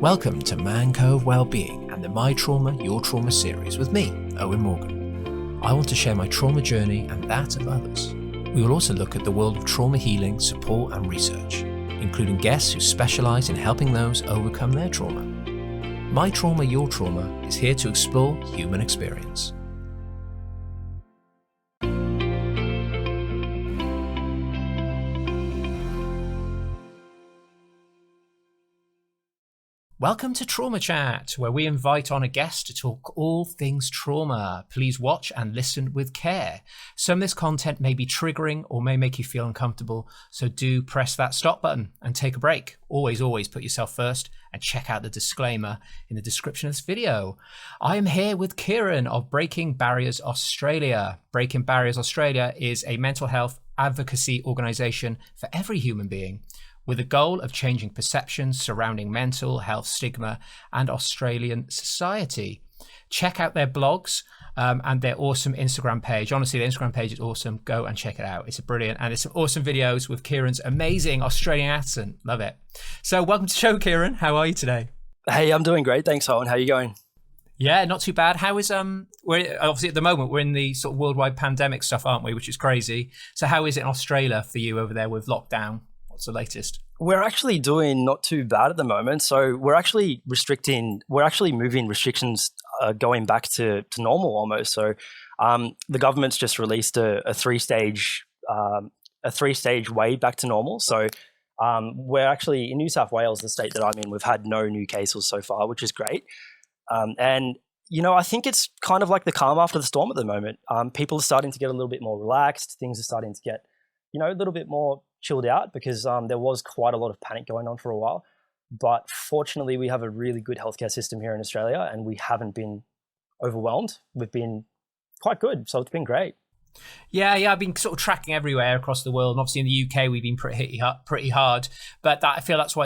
Welcome to Man Cove Wellbeing and the My Trauma, Your Trauma series with me, Owen Morgan. I want to share my trauma journey and that of others. We will also look at the world of trauma healing, support and research, including guests who specialise in helping those overcome their trauma. My Trauma, Your Trauma is here to explore human experience. Welcome to Trauma Chat, where we invite on a guest to talk all things trauma. Please watch and listen with care. Some of this content may be triggering or may make you feel uncomfortable, so do press that stop button and take a break. Always put yourself first and check out the disclaimer in the description of this video. I am here with Kieran of Breaking Barriers Australia. Breaking Barriers Australia is a mental health advocacy organisation for every human being, with a goal of changing perceptions surrounding mental health stigma and Australian society. Check out their blogs and their awesome Instagram page. Honestly, the Instagram page is awesome. Go and check it out. It's brilliant. And it's some awesome videos with Kieran's amazing Australian accent. Love it. So welcome to the show, Kieran. How are you today? Hey, I'm doing great. Thanks, Owen. How are you going? Yeah, not too bad. How is, we're obviously at the moment, we're in the sort of worldwide pandemic stuff, aren't we? Which is crazy. So how is it in Australia for you over there with lockdown? What's the latest? We're actually doing not too bad at the moment. So we're actually moving restrictions going back to normal almost. So the government's just released a three-stage way back to normal. So we're actually in New South Wales, the state that I'm in, we've had no new cases so far, which is great. And, you know, I think it's kind of like the calm after the storm at the moment. People are starting to get a little bit more relaxed. Things are starting to get, you know, a little bit more chilled out because there was quite a lot of panic going on for a while. But fortunately, we have a really good healthcare system here in Australia and we haven't been overwhelmed. We've been quite good. So it's been great. Yeah, I've been sort of tracking everywhere across the world. And obviously in the UK, we've been pretty hard. But I feel that's why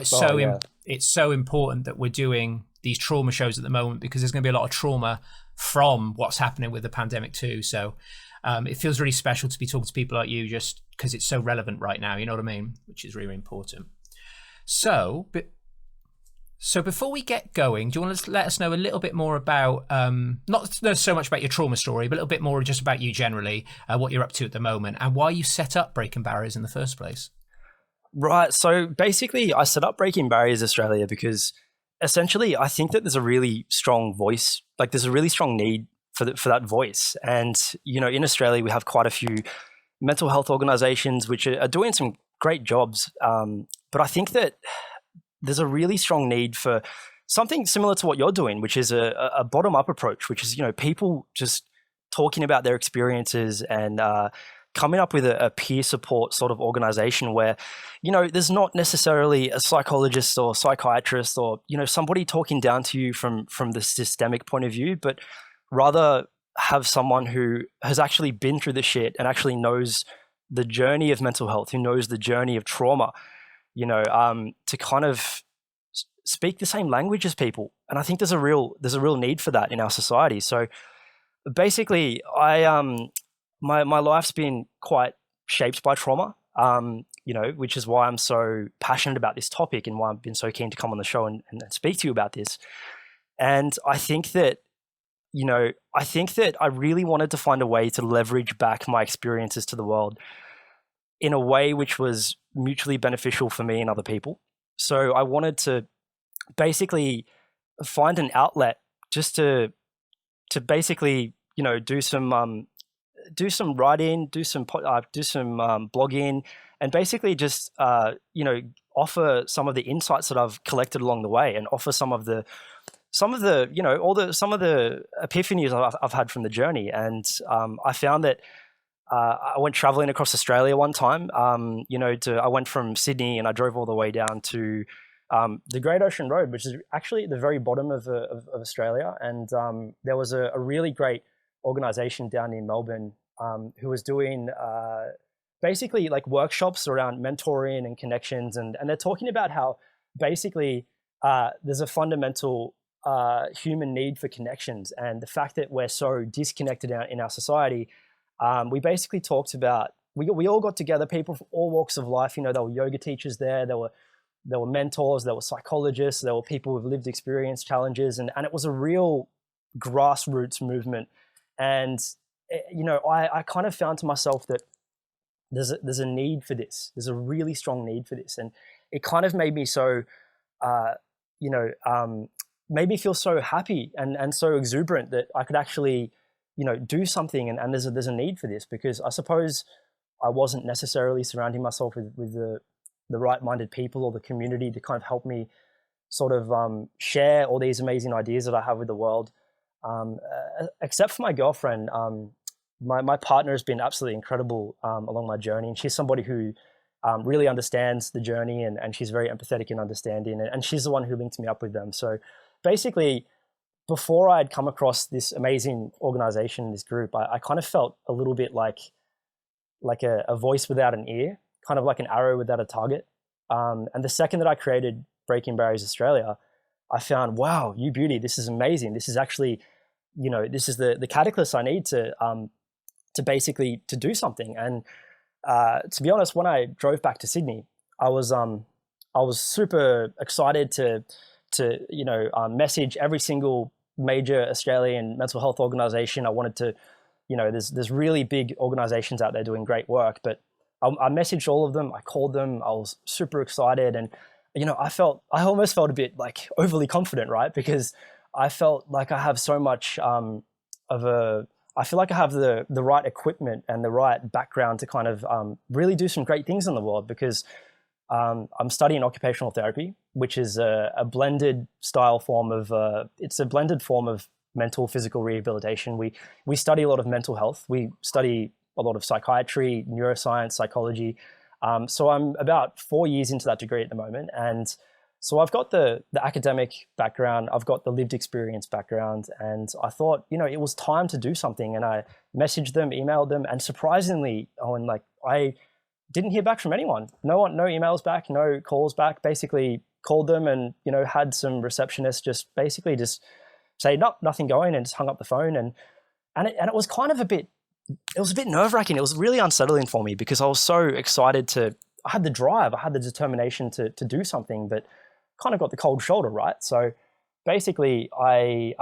it's so important that we're doing these trauma shows at the moment, because there's going to be a lot of trauma from what's happening with the pandemic too. So it feels really special to be talking to people like you just because it's so relevant right now, you know what I mean? Which is really important. So before we get going, do you want to let us know a little bit more about, not so much about your trauma story, but a little bit more just about you generally, what you're up to at the moment and why you set up Breaking Barriers in the first place? Right. So basically, I set up Breaking Barriers Australia because essentially I think that there's a really strong voice, like there's a really strong need for that voice. And, you know, in Australia, we have quite a few mental health organizations which are doing some great jobs. But I think that there's a really strong need for something similar to what you're doing, which is a bottom-up approach, which is, you know, people just talking about their experiences and coming up with a peer support sort of organization where, you know, there's not necessarily a psychologist or psychiatrist or, you know, somebody talking down to you from the systemic point of view, but rather have someone who has actually been through the shit and actually knows the journey of mental health, who knows the journey of trauma, you know, to kind of speak the same language as people. And I think there's a real need for that in our society. So basically, my life's been quite shaped by trauma, you know, which is why I'm so passionate about this topic and why I've been so keen to come on the show and speak to you about this. And I think that I really wanted to find a way to leverage back my experiences to the world in a way which was mutually beneficial for me and other people. So I wanted to basically find an outlet just to basically, you know, do some writing, do some blogging, and basically just you know, offer some of the insights that I've collected along the way, and offer some of the you know some of the epiphanies I've had from the journey. And I found that I went traveling across Australia one time. You know, I went from Sydney and I drove all the way down to the Great Ocean Road, which is actually at the very bottom of Australia. And there was a really great organization down in Melbourne who was doing basically like workshops around mentoring and connections. And they're talking about how basically there's a fundamental human need for connections, and the fact that we're so disconnected in our society. We basically talked about, we all got together, people from all walks of life. You know, there were yoga teachers there were there were mentors, there were psychologists, there were people with lived experience challenges, and it was a real grassroots movement. And I kind of found to myself that there's a need for this. There's a really strong need for this, and it kind of made me so, made me feel so happy and so exuberant that I could actually, do something. And there's a need for this, because I suppose I wasn't necessarily surrounding myself with the right-minded people or the community to kind of help me sort of share all these amazing ideas that I have with the world. Except for my girlfriend, my partner has been absolutely incredible along my journey, and she's somebody who really understands the journey, and she's very empathetic and understanding, and she's the one who linked me up with them. So basically, before I had come across this amazing organization, this group, I kind of felt a little bit like a voice without an ear, kind of like an arrow without a target. And the second that I created Breaking Barriers Australia, I found, wow, you beauty, this is amazing. This is actually, this is the catalyst I need to basically to do something. And to be honest, when I drove back to Sydney, I was super excited to message every single major Australian mental health organization. I wanted to, there's really big organizations out there doing great work, but I messaged all of them. I called them. I was super excited, and I almost felt a bit like overly confident, right? Because I felt like I have so much I feel like I have the right equipment and the right background to kind of really do some great things in the world, because I'm studying occupational therapy, which is a blended style form of, it's a blended form of mental physical rehabilitation. We study a lot of mental health. We study a lot of psychiatry, neuroscience, psychology. So I'm about 4 years into that degree at the moment. And so I've got the academic background, I've got the lived experience background, and I thought, it was time to do something. And I messaged them, emailed them, and surprisingly, Owen, I didn't hear back from anyone. No emails back, no calls back. Basically called them and, had some receptionists just say, nope, nothing going, and just hung up the phone. And it was kind of a bit nerve-wracking. It was really unsettling for me, because I was so excited I had the drive, I had the determination to do something, but kind of got the cold shoulder, right? So basically I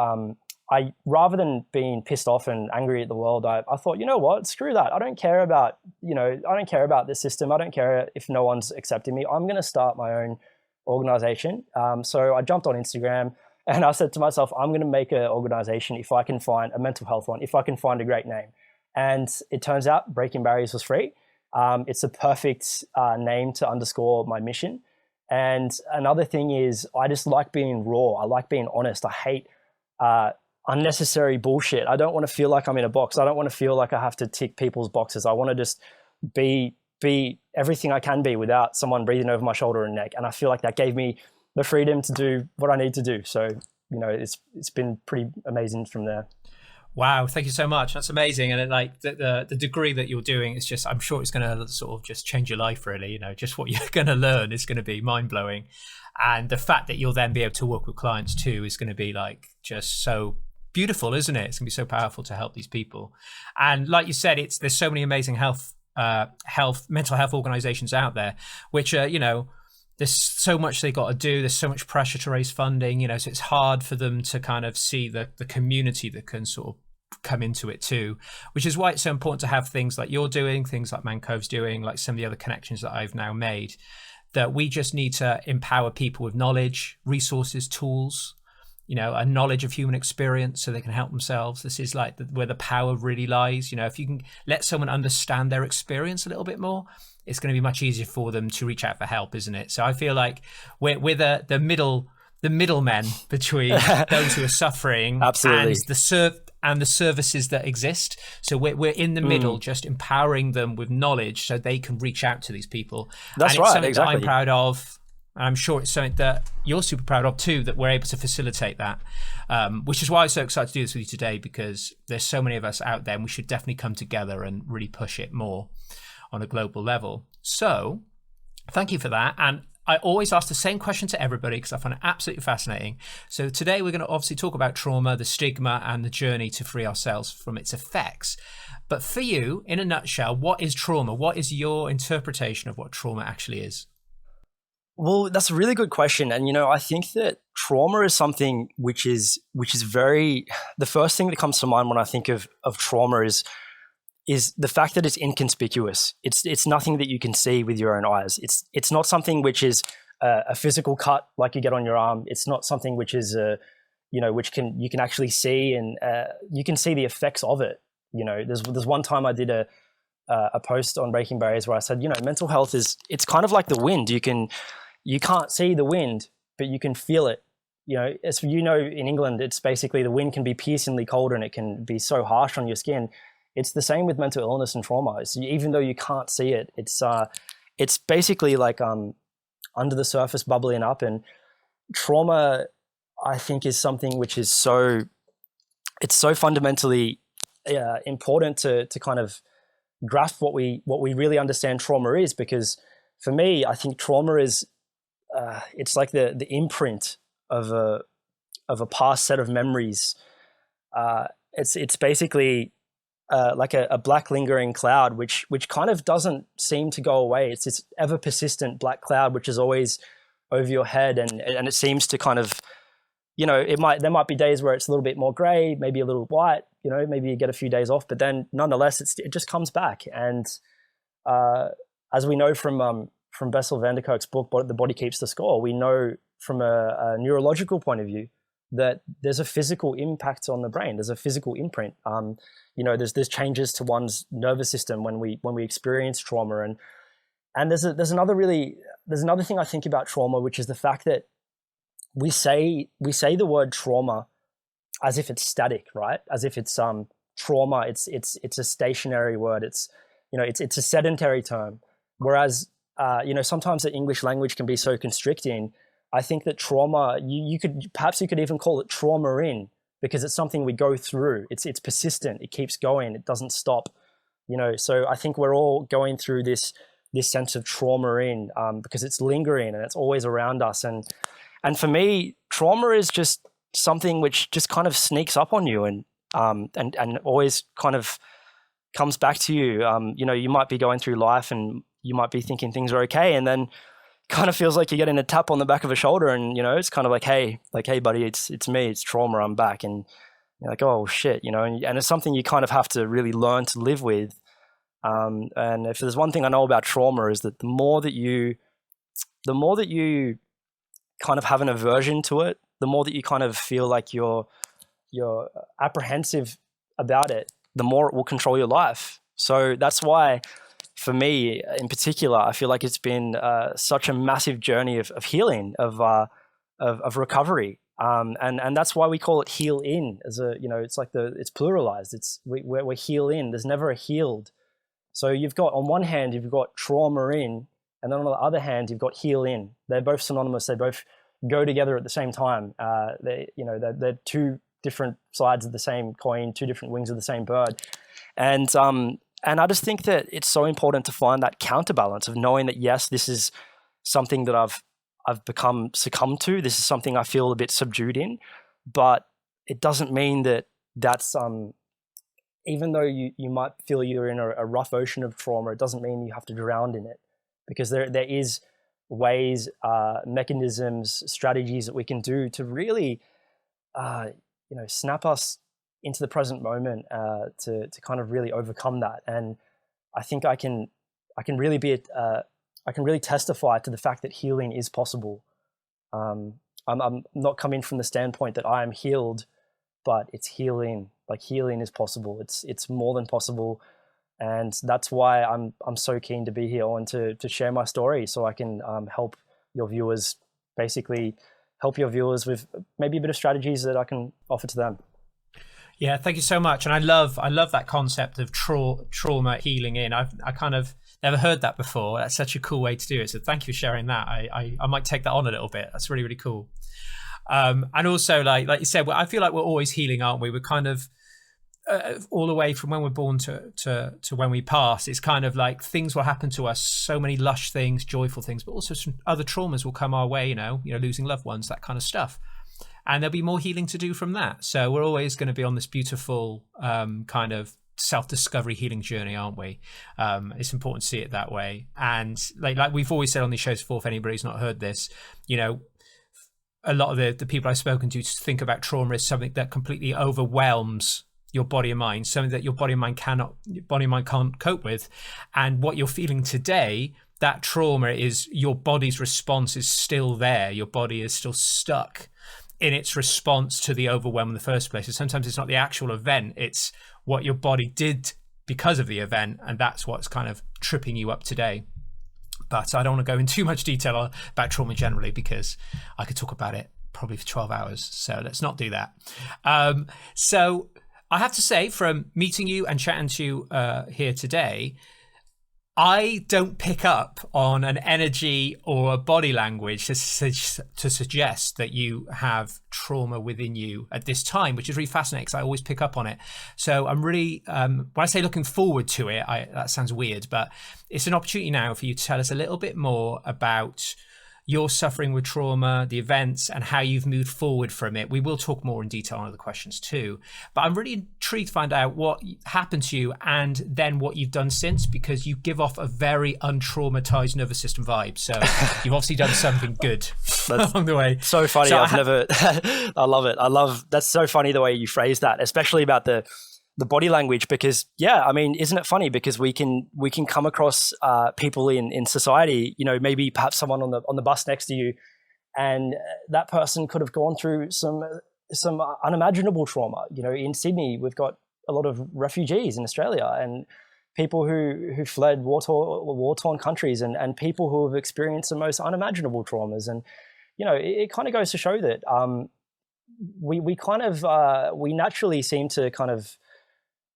rather than being pissed off and angry at the world, I thought, you know what, screw that. I don't care about the system. I don't care if no one's accepting me. I'm going to start my own organization. So I jumped on Instagram and I said to myself, I'm going to make an organization if I can find a mental health one, if I can find a great name. And it turns out Breaking Barriers was free. It's a perfect name to underscore my mission. And another thing is, I just like being raw. I like being honest. I hate unnecessary bullshit. I don't want to feel like I'm in a box. I don't want to feel like I have to tick people's boxes. I want to just be everything I can be without someone breathing over my shoulder and neck. And I feel like that gave me the freedom to do what I need to do. So, it's been pretty amazing from there. Wow, thank you so much. That's amazing. And the degree that you're doing is just, I'm sure it's going to sort of just change your life, really. Just what you're going to learn is going to be mind blowing. And the fact that you'll then be able to work with clients too is going to be just so beautiful, isn't it? It's going to be so powerful to help these people. And like you said, there's so many amazing mental health organizations out there, which there's so much they got to do. There's so much pressure to raise funding, so it's hard for them to kind of see the community that can sort of come into it too, which is why it's so important to have things like you're doing, things like Man Cove's doing, like some of the other connections that I've now made, that we just need to empower people with knowledge, resources, tools, a knowledge of human experience so they can help themselves. This is where the power really lies. If you can let someone understand their experience a little bit more, it's going to be much easier for them to reach out for help, isn't it? So I feel like we're the middlemen between those who are suffering Absolutely. and the services that exist. So we're in the middle, just empowering them with knowledge so they can reach out to these people. That's and it's right, something exactly. that I'm proud of. And I'm sure it's something that you're super proud of too, that we're able to facilitate that, which is why I'm so excited to do this with you today, because there's so many of us out there and we should definitely come together and really push it more on a global level. So thank you for that. And I always ask the same question to everybody because I find it absolutely fascinating. So today we're going to obviously talk about trauma, the stigma, and the journey to free ourselves from its effects. But for you, in a nutshell, what is trauma? What is your interpretation of what trauma actually is? Well, that's a really good question. And, I think that trauma is something which is very, the first thing that comes to mind when I think of trauma is the fact that it's inconspicuous. It's nothing that you can see with your own eyes. It's not something which is a physical cut like you get on your arm. It's not something which is which you can actually see, and you can see the effects of it. There's one time I did a post on Breaking Barriers where I said, mental health it's kind of like the wind. You can't see the wind, but you can feel it. As in England, it's basically the wind can be piercingly cold and it can be so harsh on your skin. It's the same with mental illness and trauma. So even though you can't see it, it's basically like under the surface bubbling up. And trauma, I think, is something which is so fundamentally important to kind of grasp what we really understand trauma is. Because for me, I think trauma is it's like the imprint of a past set of memories. It's basically like a black lingering cloud, which kind of doesn't seem to go away. It's this ever persistent black cloud which is always over your head, and it seems to kind of, there might be days where it's a little bit more gray, maybe a little white, maybe you get a few days off, but then nonetheless it just comes back. And as we know from Bessel van der Kolk's book, The Body Keeps the Score, we know from a neurological point of view that there's a physical impact on the brain. There's a physical imprint. There's changes to one's nervous system when we experience trauma. And there's another thing I think about trauma, which is the fact that we say the word trauma as if it's static, right? As if it's trauma. It's a stationary word. It's a sedentary term. Whereas sometimes the English language can be so constricting. I think that trauma, you could even call it trauma in, because it's something we go through. It's persistent. It keeps going. It doesn't stop. So I think we're all going through this sense of trauma in because it's lingering and it's always around us. And for me, trauma is just something which just kind of sneaks up on you and always kind of comes back to you. You might be going through life and you might be thinking things are okay, and then kind of feels like you're getting a tap on the back of a shoulder, and it's kind of like, hey buddy, it's me, it's trauma, I'm back. And you're like, oh shit, and it's something you kind of have to really learn to live with. And if there's one thing I know about trauma, is that the more that you kind of have an aversion to it, the more that you kind of feel like you're apprehensive about it, the more it will control your life. So that's why, for me in particular, I feel like it's been such a massive journey of healing, of recovery, and that's why we call it heal in. As it's like it's pluralized. We're heal in. There's never a healed. So you've got, on one hand, you've got trauma in, and then on the other hand, you've got heal in. They're both synonymous. They both go together at the same time. They're two different sides of the same coin, two different wings of the same bird, and I just think that it's so important to find that counterbalance of knowing that, yes, this is something that I've become succumbed to. This is something I feel a bit subdued in, but it doesn't mean that that's even though you might feel you're in a rough ocean of trauma, it doesn't mean you have to drown in it, because there is ways, mechanisms, strategies that we can do to really, snap us into the present moment, to kind of really overcome that. And I think I can really testify to the fact that healing is possible. I'm not coming from the standpoint that I am healed, but it's healing. Like, healing is possible. It's more than possible, and that's why I'm so keen to be here and to share my story, so I can help your viewers with maybe a bit of strategies that I can offer to them. Yeah, thank you so much. And I love that concept of trauma healing in. I kind of never heard that before. That's such a cool way to do it. So thank you for sharing that. I might take that on a little bit. That's really, really cool. And also, like you said, I feel like we're always healing, aren't we? We're kind of all the way from when we're born to when we pass. It's kind of like things will happen to us, so many lush things, joyful things, but also some other traumas will come our way, losing loved ones, that kind of stuff. And there'll be more healing to do from that. So we're always going to be on this beautiful kind of self-discovery healing journey, aren't we? It's important to see it that way. And like we've always said on these shows before, if anybody's not heard this, you know, a lot of the people I've spoken to think about trauma as something that completely overwhelms your body and mind, something that your body and mind can't cope with. And what you're feeling today, that trauma is your body's response is still there. Your body is still stuck in its response to the overwhelm in the first place. And sometimes it's not the actual event, it's what your body did because of the event. And that's what's kind of tripping you up today. But I don't want to go into too much detail about trauma generally, because I could talk about it probably for 12 hours. So let's not do that. So I have to say, from meeting you and chatting to you here today, I don't pick up on an energy or a body language to suggest that you have trauma within you at this time, which is really fascinating because I always pick up on it. So I'm really, when I say looking forward to it, that sounds weird, but it's an opportunity now for you to tell us a little bit more about your suffering with trauma, the events, and how you've moved forward from it. We will talk more in detail on other questions too, but I'm really intrigued to find out what happened to you and then what you've done since, because you give off a very untraumatized nervous system vibe. So you've obviously done something good along the way. So funny. I love it. That's so funny the way you phrase that, especially about the body language, because I mean, isn't it funny, because we can come across people in society, you know, maybe perhaps someone on the bus next to you, and that person could have gone through some unimaginable trauma. You know, in Sydney we've got a lot of refugees in Australia, and people who fled war-torn countries, and people who have experienced the most unimaginable traumas. And you know, it kind of goes to show that we naturally seem to kind of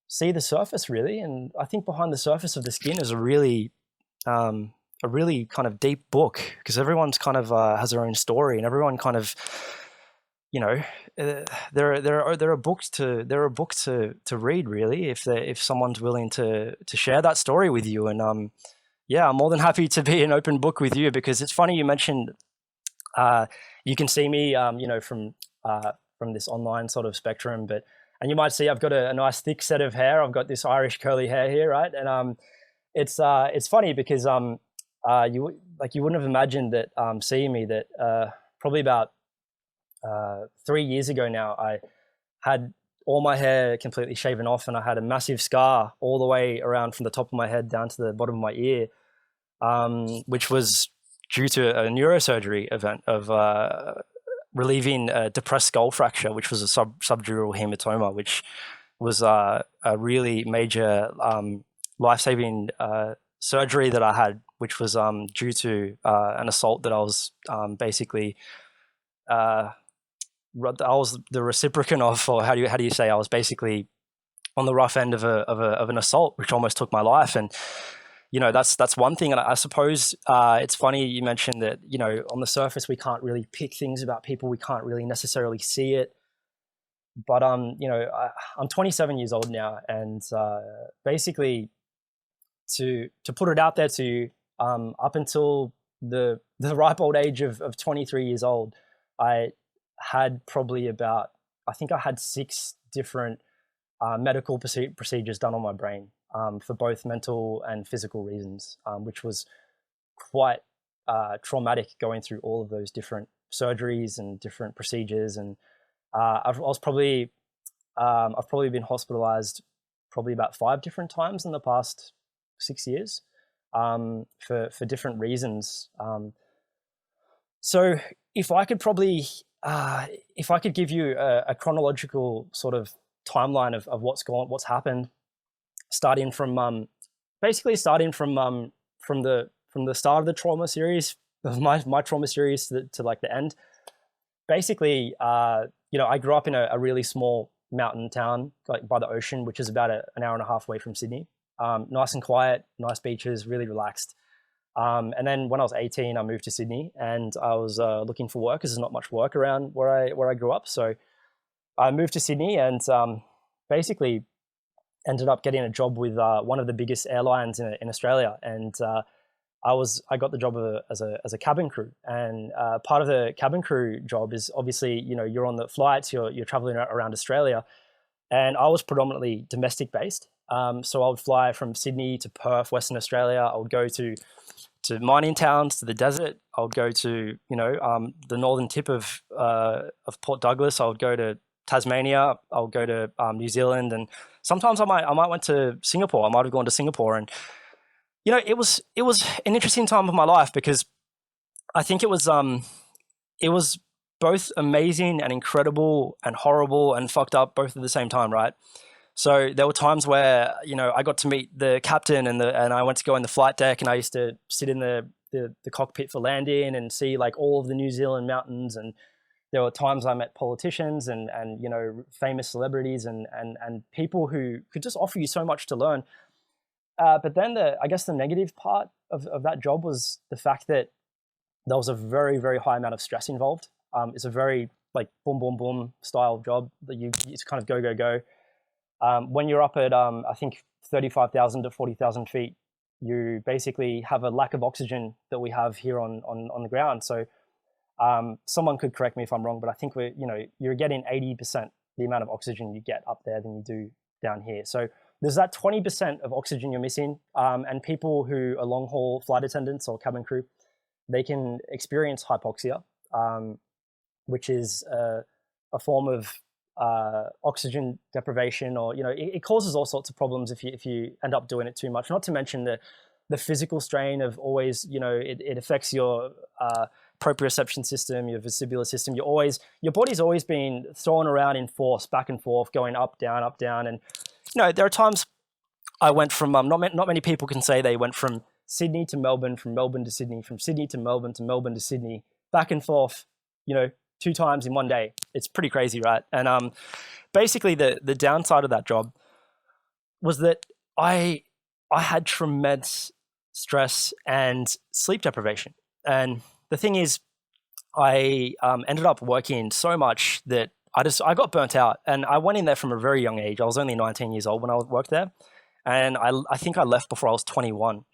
see the surface, really. And I think behind the surface of the skin is a really kind of deep book, because everyone's kind of has their own story, and everyone kind of, you know, there are books to read, really, if someone's willing to share that story with you. And I'm more than happy to be an open book with you, because it's funny you mentioned you can see me you know, from this online sort of spectrum, and you might see I've got a nice thick set of hair. I've got this Irish curly hair here, right? And it's funny because you wouldn't have imagined that seeing me that probably about 3 years ago now, I had all my hair completely shaven off, and I had a massive scar all the way around from the top of my head down to the bottom of my ear, which was due to a neurosurgery event of relieving a depressed skull fracture, which was a subdural hematoma, which was a really major life-saving surgery that I had, which was due to an assault that I was basically I was the reciprocant of, or how do you say, I was basically on the rough end of an assault, which almost took my life. And you know, that's one thing. And I suppose it's funny you mentioned that, you know, on the surface we can't really pick things about people, we can't really necessarily see it. But you know, I'm 27 years old now, and basically to put it out there to you, up until the ripe old age of 23 years old, I had probably about, I think I had 6 different medical procedures done on my brain, for both mental and physical reasons, which was quite traumatic, going through all of those different surgeries and different procedures. And I've probably been hospitalized probably about 5 different times in the past 6 years, for different reasons. So if I could give you a chronological sort of timeline of what's happened, starting from the start of the trauma series, of my trauma series to like the end. Basically, you know, I grew up in a really small mountain town, like by the ocean, which is about an hour and a half away from Sydney. Nice and quiet, nice beaches, really relaxed. And then when I was 18, I moved to Sydney, and I was looking for work, because there's not much work around where I grew up. So I moved to Sydney, and basically ended up getting a job with one of the biggest airlines in Australia. And I got the job as a cabin crew. And part of the cabin crew job is obviously, you know, you're on the flights, you're traveling around Australia. And I was predominantly domestic based. So I would fly from Sydney to Perth, Western Australia. I would go to mining towns, to the desert. I would go to the northern tip of Port Douglas. I would go to Tasmania. I would go to New Zealand, and sometimes I might went to Singapore. I might have gone to Singapore, and it was an interesting time of my life, because I think it was both amazing and incredible and horrible and fucked up both at the same time, right? So there were times where I got to meet the captain, and I went to go in the flight deck, and I used to sit in the cockpit for landing and see like all of the New Zealand mountains. And there were times I met politicians and famous celebrities and people who could just offer you so much to learn. But then I guess the negative part of that job was the fact that there was a very, very high amount of stress involved. It's a very like boom, boom, boom style job that it's kind of go, go, go. When you're up at, I think 35,000 to 40,000 feet, you basically have a lack of oxygen that we have here on the ground. So someone could correct me if I'm wrong, but I think you're getting 80% the amount of oxygen you get up there than you do down here. So there's that 20% of oxygen you're missing. And people who are long haul flight attendants or cabin crew, they can experience hypoxia, which is a form of oxygen deprivation, or it causes all sorts of problems if you end up doing it too much. Not to mention the physical strain of always, it affects your proprioception system, your vestibular system. Your body's always being thrown around in force, back and forth, going up, down. And there are times I went from not many people can say they went from Sydney to Melbourne, from Melbourne to Sydney, from Sydney to Melbourne, to Melbourne to Sydney, back and forth, 2 times in one day. It's pretty crazy, right? And basically the downside of that job was that I had tremendous stress and sleep deprivation. And the thing is, I ended up working so much that I got burnt out. And I went in there from a very young age. I was only 19 years old when I worked there. And I think I left before I was 21.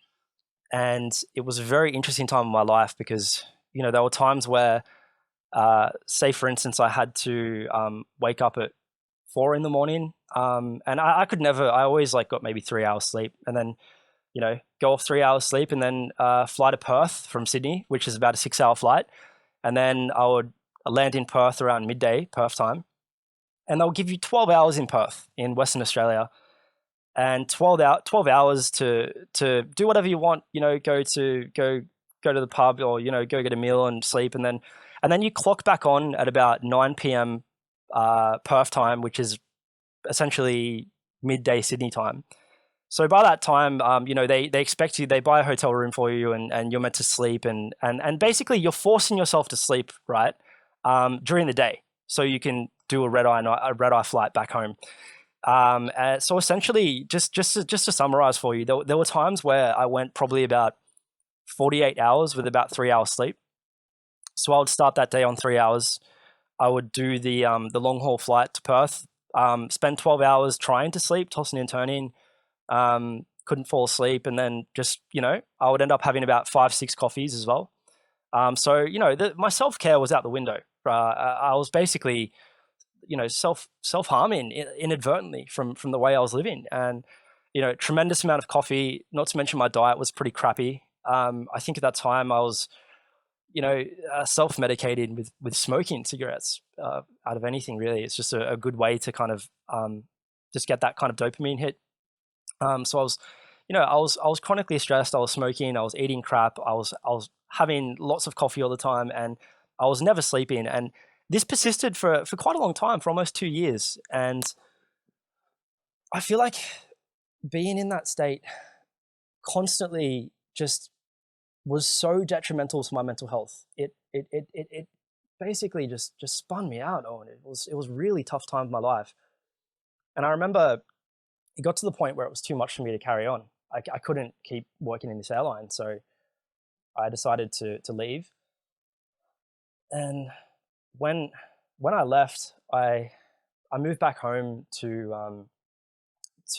And it was a very interesting time in my life, because there were times where say for instance, I had to wake up at 4 a.m. And I could never, I always like got maybe 3 hours sleep, and then, go off 3 hours sleep, and then fly to Perth from Sydney, which is about a 6-hour flight. And then I would land in Perth around midday, Perth time. And they'll give you 12 hours in Perth in Western Australia, and 12 hours to do whatever you want, go to the pub, or, go get a meal and sleep. And then you clock back on at about 9 p.m. Perth time, which is essentially midday Sydney time. So by that time, they expect you, they buy a hotel room for you, and you're meant to sleep, and basically you're forcing yourself to sleep, right, during the day, so you can do a red eye flight back home. So essentially, just to summarize for you, there were times where I went probably about 48 hours with about 3 hours sleep. So I would start that day on 3 hours. I would do the long haul flight to Perth, spend 12 hours trying to sleep, tossing and turning, couldn't fall asleep. And then just, I would end up having about 5-6 coffees as well. So, my self-care was out the window. I was basically, self-harming inadvertently from the way I was living. And, tremendous amount of coffee, not to mention my diet was pretty crappy. I think at that time I was, self-medicated with smoking cigarettes out of anything, really. It's just a good way to kind of just get that kind of dopamine hit. So I was, I was chronically stressed. I was smoking. I was eating crap. I was having lots of coffee all the time, and I was never sleeping. And this persisted for quite a long time, for almost 2 years. And I feel like being in that state constantly just was so detrimental to my mental health. It basically just spun me out, Owen. It was really tough time of my life. And I remember it got to the point where it was too much for me to carry on. I couldn't keep working in this airline, so I decided to leave. And when I left, I moved back home to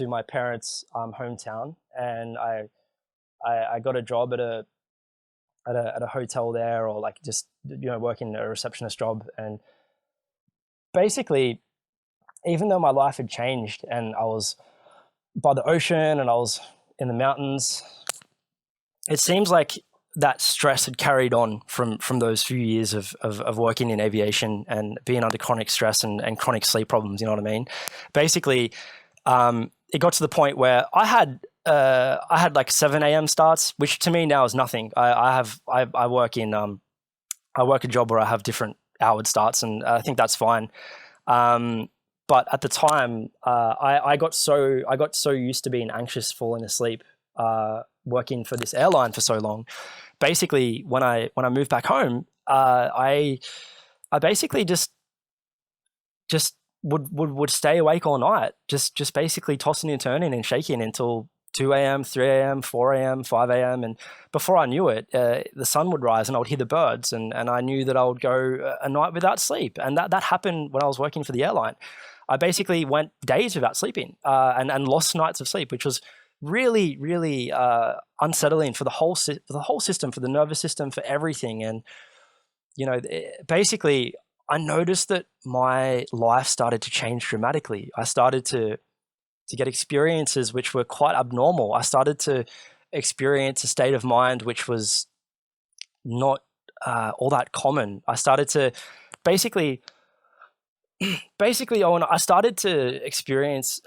my parents' hometown, and I got a job at a hotel there, or like just working a receptionist job. And basically, even though my life had changed and I was by the ocean and I was in the mountains. It seems like that stress had carried on from those few years of working in aviation and being under chronic stress and chronic sleep problems. You know what I mean? Basically, it got to the point where I had like 7 a.m. starts, which to me now is nothing. I work a job where I have different hour starts, and I think that's fine. But at the time, I got so used to being anxious, falling asleep, working for this airline for so long. Basically, when I moved back home, I basically just would stay awake all night, just basically tossing and turning and shaking until 2 a.m., 3 a.m., 4 a.m., 5 a.m. And before I knew it, the sun would rise and I would hear the birds, and I knew that I would go a night without sleep. And that happened when I was working for the airline. I basically went days without sleeping and lost nights of sleep, which was really, really unsettling for the whole system, for the nervous system, for everything. And, basically, I noticed that my life started to change dramatically. I started to get experiences which were quite abnormal. I started to experience a state of mind which was not all that common. I started to basically, Owen, I started to experience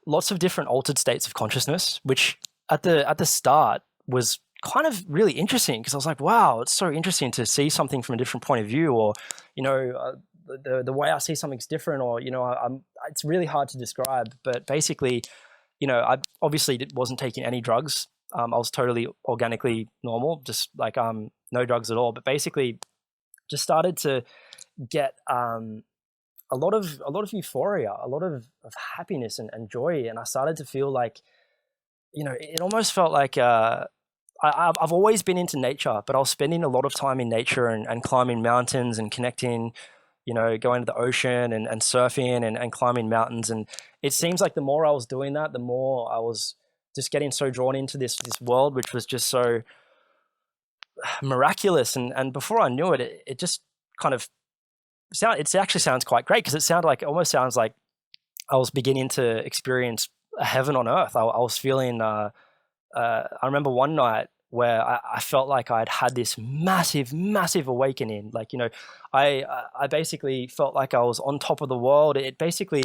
lots of different altered states of consciousness, which at the start was kind of really interesting, because I was like, wow, it's so interesting to see something from a different point of view, or the way I see something's different, or it's really hard to describe. But basically, I obviously wasn't taking any drugs. I was totally organically normal, just like no drugs at all. But basically, just started to get a lot of euphoria, a lot of happiness and joy, and I started to feel like, it almost felt like I've always been into nature, but I was spending a lot of time in nature and climbing mountains and connecting, going to the ocean and surfing and climbing mountains. And it seems like the more I was doing that, the more I was just getting so drawn into this world, which was just so miraculous. And before I knew it, it just kind of it actually sounds quite great, because almost sounds like I was beginning to experience a heaven on earth. I was feeling, I remember one night where I felt like I'd had this massive, massive awakening. Like, I basically felt like I was on top of the world. It basically,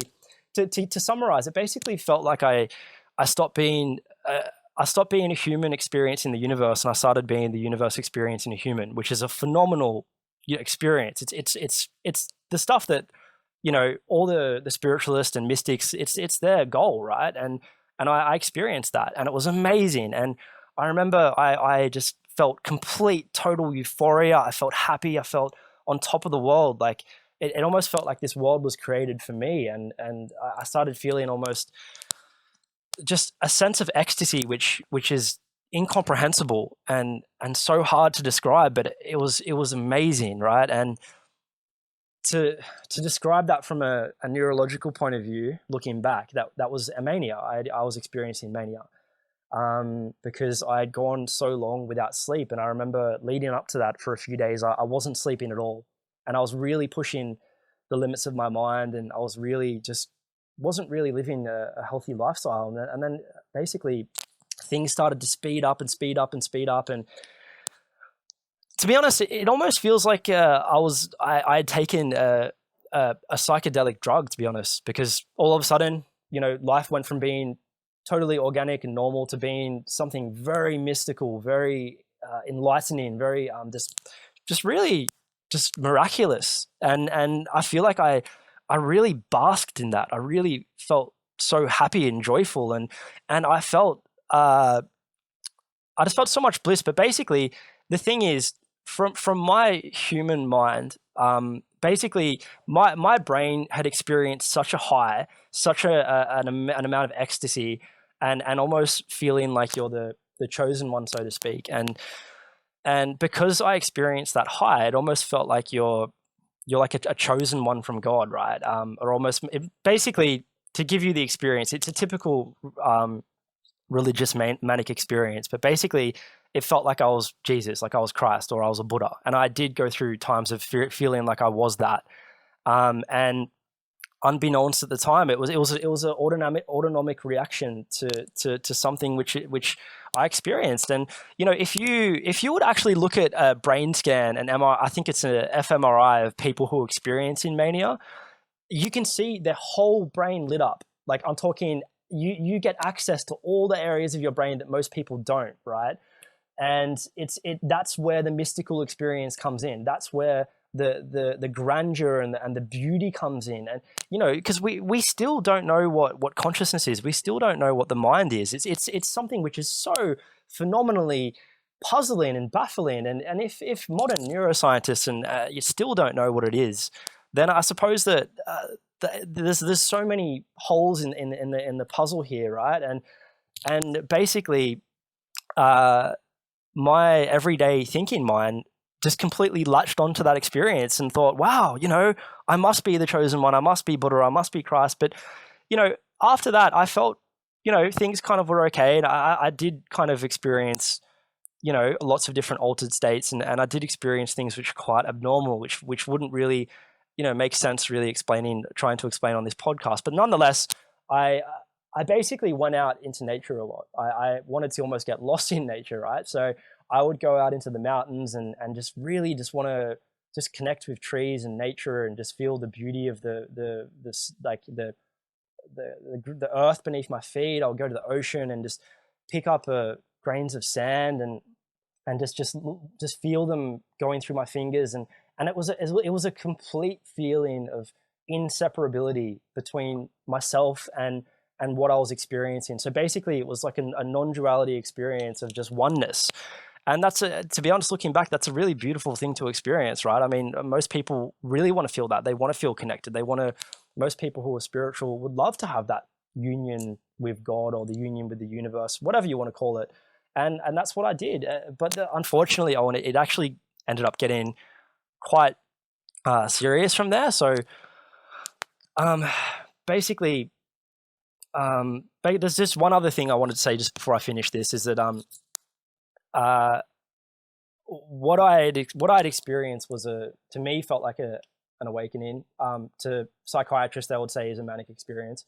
to summarize, it basically felt like I stopped being a human experiencing the universe, and I started being the universe experiencing a human, which is a phenomenal experience. It's the stuff that all the spiritualists and mystics, it's their goal, right? And I experienced that, and it was amazing. And I remember I just felt complete total euphoria. I felt happy. I felt on top of the world. Like it almost felt like this world was created for me, and I started feeling almost just a sense of ecstasy which is incomprehensible and so hard to describe, but it was amazing, right? And to describe that from a neurological point of view, looking back, that was a mania. I was experiencing mania because I had gone so long without sleep, and I remember leading up to that for a few days, I wasn't sleeping at all, and I was really pushing the limits of my mind, and I was really wasn't really living a healthy lifestyle. And then basically things started to speed up and speed up and speed up. And to be honest, it almost feels like I had taken a psychedelic drug, to be honest, because all of a sudden, life went from being totally organic and normal to being something very mystical, very enlightening, very just really just miraculous. And I feel like I really basked in that. I really felt so happy and joyful, and I felt I just felt so much bliss. But basically, the thing is, from my human mind, basically my brain had experienced such a high, such an amount of ecstasy, and almost feeling like you're the chosen one, so to speak. And because I experienced that high, it almost felt like you're like a chosen one from God, right? Or almost basically, to give you the experience, it's a typical religious manic experience, but basically it felt like I was Jesus, like I was Christ, or I was a Buddha. And I did go through times of feeling like I was that. And unbeknownst at the time, it was an autonomic reaction to something which I experienced. And if you would actually look at a brain scan, an MRI, I think it's an fMRI of people who are experiencing mania, you can see their whole brain lit up. Like, I'm talking, you get access to all the areas of your brain that most people don't, right? And that's where the mystical experience comes in. That's where the grandeur and the beauty comes in. And because we still don't know what consciousness is. We still don't know what the mind is. It's something which is so phenomenally puzzling and baffling. And if modern neuroscientists and you still don't know what it is, then I suppose that there's so many holes in the puzzle here, right? And basically, my everyday thinking mind just completely latched onto that experience and thought, wow, I must be the chosen one. I must be Buddha. I must be Christ. But, after that, I felt, things kind of were okay. And I did kind of experience, lots of different altered states. And I did experience things which are quite abnormal, which wouldn't really, make sense really trying to explain on this podcast. But nonetheless, I basically went out into nature a lot. I wanted to almost get lost in nature, right? So I would go out into the mountains and just really just want to just connect with trees and nature and just feel the beauty of the earth beneath my feet. I'll go to the ocean and just pick up grains of sand and just feel them going through my fingers. And it was a complete feeling of inseparability between myself and what I was experiencing. So basically, it was like a non-duality experience of just oneness. And to be honest, looking back, that's a really beautiful thing to experience, right? I mean, most people really want to feel that. They want to feel connected. Most people who are spiritual would love to have that union with God or the union with the universe, whatever you want to call it. And that's what I did. But unfortunately, Owen, it actually ended up getting quite serious from there. So basically, there's just one other thing I wanted to say just before I finish this, is that what I'd experienced was to me felt like an awakening. To psychiatrists, they would say is a manic experience.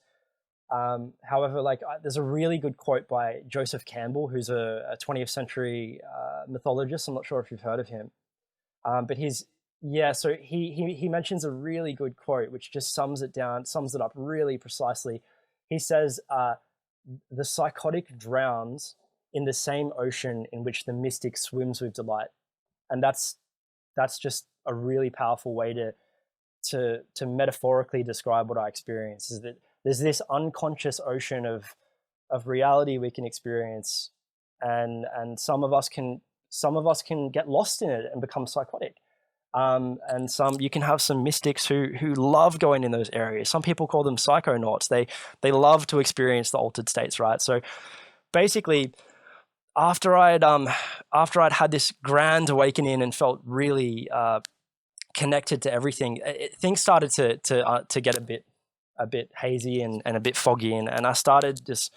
However, there's a really good quote by Joseph Campbell, who's a 20th century mythologist. I'm not sure if you've heard of him, but so he mentions a really good quote which just sums it up really precisely. He says, the psychotic drowns in the same ocean in which the mystic swims with delight. And that's just a really powerful way to metaphorically describe what I experience, is that there's this unconscious ocean of reality we can experience, and some of us can get lost in it and become psychotic. And you can have some mystics who love going in those areas. Some people call them psychonauts. They love to experience the altered states, right? So basically, after I'd had this grand awakening and felt really connected to everything, things started to get a bit hazy and a bit foggy, and I started just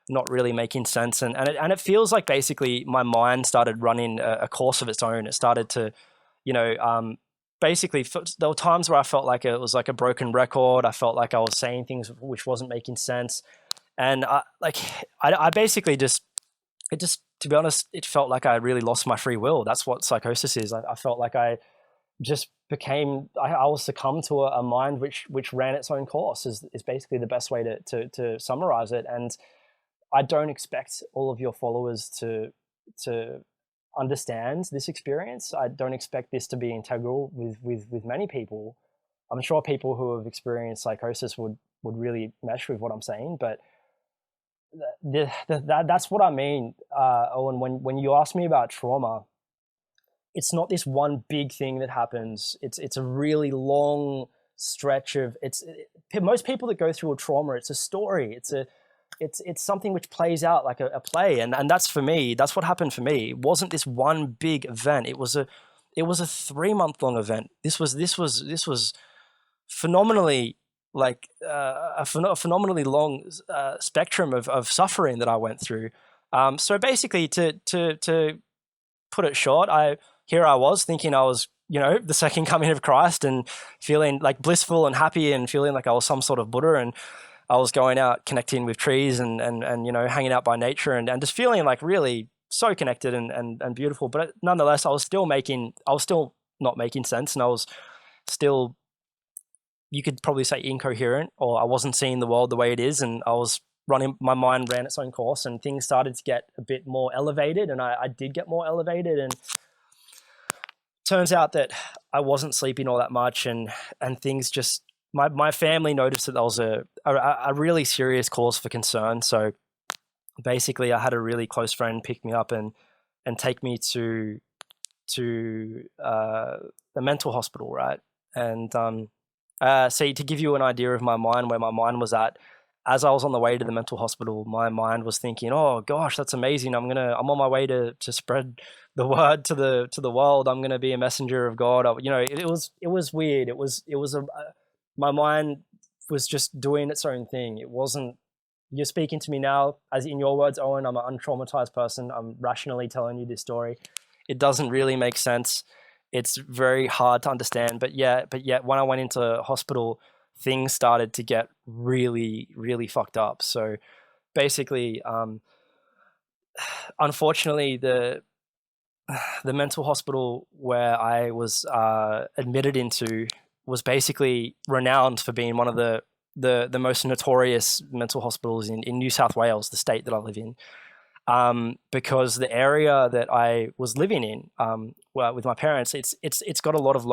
not really making sense, and it feels like basically my mind started running a course of its own. It started to, basically there were times where I felt like it was like a broken record. I felt like I was saying things which wasn't making sense, and I basically just to be honest, it felt like I really lost my free will. That's what psychosis is. I felt like I just became, I was succumbed to a mind which ran its own course, is basically the best way to summarize it. And I don't expect all of your followers to understand this experience. I don't expect this to be integral with many people. I'm sure people who have experienced psychosis would really mesh with what I'm saying, but that's what I mean, Owen. When you ask me about trauma, it's not this one big thing that happens. It's a really long stretch of most people that go through a trauma, it's a story. It's something which plays out like a play, and that's for me. That's what happened for me. It wasn't this one big event. It was a 3-month-long event. This was phenomenally a phenomenally long spectrum of suffering that I went through. So basically, to put it short, I was thinking I was the second coming of Christ, and feeling like blissful and happy, and feeling like I was some sort of Buddha, and I was going out connecting with trees and hanging out by nature, and just feeling like really so connected and beautiful. But nonetheless, I was still not making sense, and I was still, you could probably say, incoherent, or I wasn't seeing the world the way it is, and my mind ran its own course, and things started to get a bit more elevated, and I did get more elevated, and turns out that I wasn't sleeping all that much, and things just, my family noticed that there was a really serious cause for concern. So basically I had a really close friend pick me up and take me to the mental hospital, right? And see, to give you an idea of my mind, where my mind was at, as I was on the way to the mental hospital, my mind was thinking, "Oh gosh, that's amazing! I'm on my way to spread the word to the world. I'm gonna be a messenger of God." It was weird. It was my mind was just doing its own thing. It wasn't. You're speaking to me now, as in your words, Owen. I'm an untraumatized person. I'm rationally telling you this story. It doesn't really make sense. It's very hard to understand. But yet, when I went into hospital, things started to get really, really fucked up. So basically, unfortunately, the mental hospital where I was admitted into was basically renowned for being one of the most notorious mental hospitals in New South Wales, the state that I live in. Because the area that I was living in, with my parents, it's got a lot of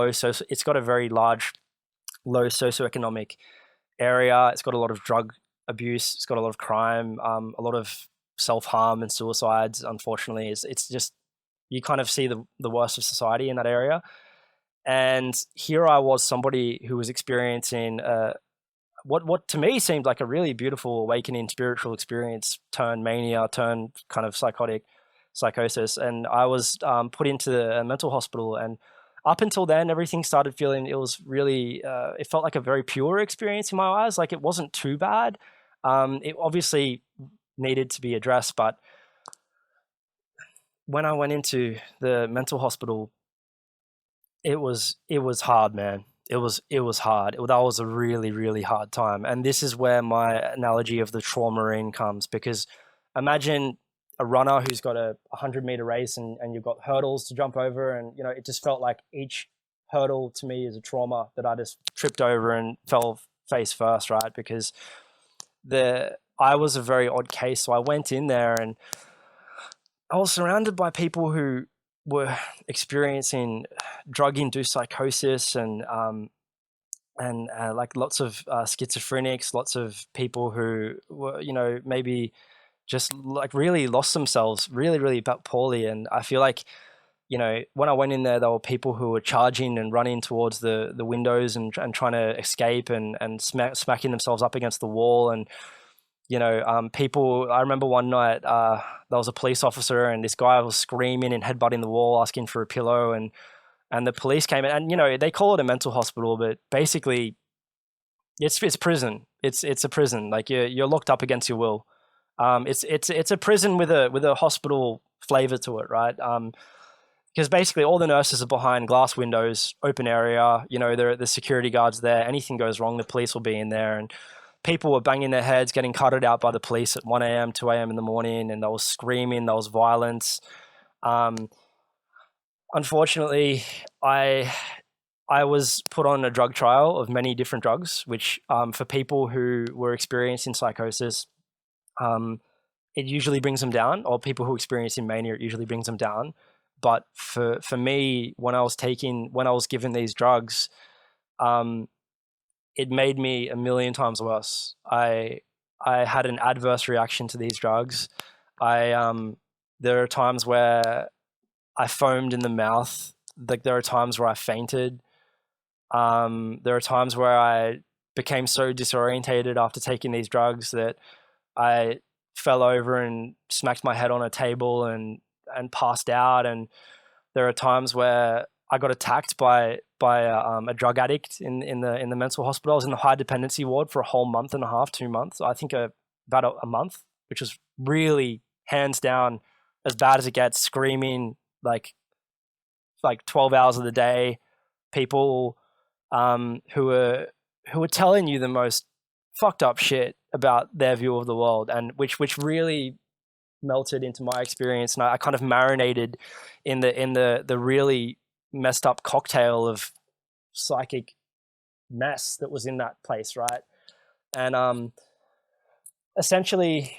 it's got a very large low socioeconomic area. It's got a lot of drug abuse. It's got a lot of crime, a lot of self-harm and suicides. Unfortunately, it's just, you kind of see the worst of society in that area. And here I was, somebody who was experiencing what to me seemed like a really beautiful awakening spiritual experience, turn mania, turn kind of psychosis. And I was put into a mental hospital, and up until then, everything started feeling, it was really, it felt like a very pure experience in my eyes. Like, it wasn't too bad. It obviously needed to be addressed, but when I went into the mental hospital, it was hard, man. It was hard. That was a really, really hard time. And this is where my analogy of the trauma in comes, because imagine a runner who's got a 100-meter race, and you've got hurdles to jump over, and it just felt like each hurdle to me is a trauma that I just tripped over and fell face first, right? Because I was a very odd case. So I went in there, and I was surrounded by people who were experiencing drug-induced psychosis, and like lots of schizophrenics, lots of people who were, maybe just like really lost themselves really, really poorly. And I feel like, when I went in there were people who were charging and running towards the windows and trying to escape, and smacking themselves up against the wall. And, people, I remember one night, there was a police officer, and this guy was screaming and headbutting the wall, asking for a pillow. And the police came in, and, they call it a mental hospital, but basically it's prison. It's a prison. Like, you're locked up against your will. It's a prison with a hospital flavor to it, right? Because basically all the nurses are behind glass windows, open area. The security guards there. Anything goes wrong, the police will be in there. And people were banging their heads, getting carted out by the police at 1 a.m., 2 a.m. in the morning, and they was screaming. There was violence. Unfortunately, I was put on a drug trial of many different drugs, which for people who were experiencing psychosis, it usually brings them down, or people who experience in mania, it usually brings them down. But for me, when I was given these drugs, it made me a million times worse. I had an adverse reaction to these drugs. There are times where I foamed in the mouth. Like, there are times where I fainted. There are times where I became so disorientated after taking these drugs that I fell over and smacked my head on a table and passed out. And there are times where I got attacked by a drug addict in the mental hospital. I was in the high dependency ward for a whole month and a half, 2 months. I think about a month, which was really hands down as bad as it gets. Screaming like 12 hours of the day, people who were telling you the most fucked up shit about their view of the world, and which really melted into my experience, and I kind of marinated in the really messed up cocktail of psychic mess that was in that place, right? And essentially,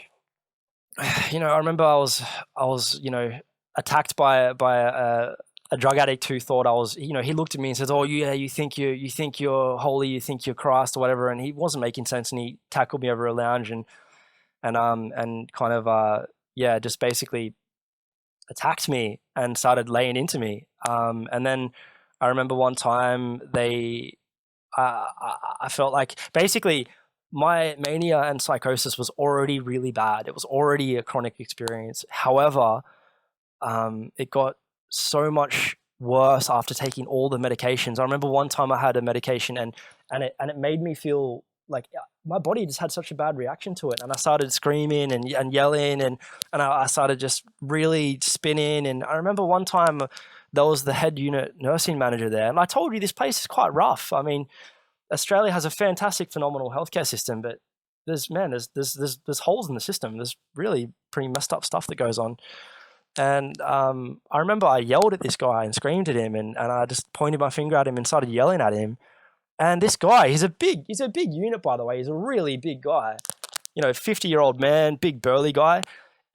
you know, I remember I was you know, attacked by a drug addict who thought I was, you know, he looked at me and says, "Oh yeah, you think you're holy, you think you're Christ or whatever," and he wasn't making sense, and he tackled me over a lounge and kind of yeah, just basically attacked me and started laying into me. And then I remember one time I felt like basically my mania and psychosis was already really bad. It was already a chronic experience. However, it got so much worse after taking all the medications. I remember one time I had a medication and it made me feel like my body just had such a bad reaction to it, and I started screaming and yelling, and I started just really spinning. And I remember one time there was the head unit nursing manager there, and I told you this place is quite rough. I mean, Australia has a fantastic, phenomenal healthcare system, but there's holes in the system. There's really pretty messed up stuff that goes on. And I remember I yelled at this guy and screamed at him, and I just pointed my finger at him and started yelling at him. And this guy, he's a big unit, by the way. He's a really big guy, you know, 50-year-old man, big burly guy.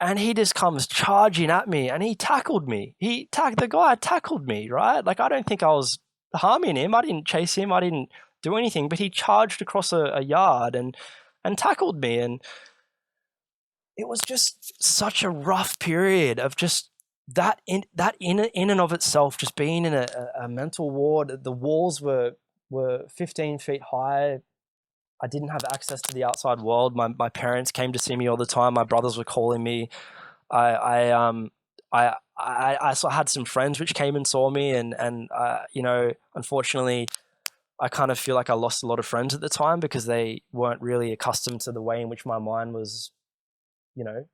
And he just comes charging at me, and he tackled me. The guy tackled me, right? Like, I don't think I was harming him. I didn't chase him. I didn't do anything, but he charged across a yard and tackled me. And it was just such a rough period of just that in and of itself, just being in a mental ward. The walls were 15 feet high. I didn't have access to the outside world. My parents came to see me all the time. My brothers were calling me. I had some friends which came and saw me, and you know, unfortunately, I kind of feel like I lost a lot of friends at the time because they weren't really accustomed to the way in which my mind was, you know,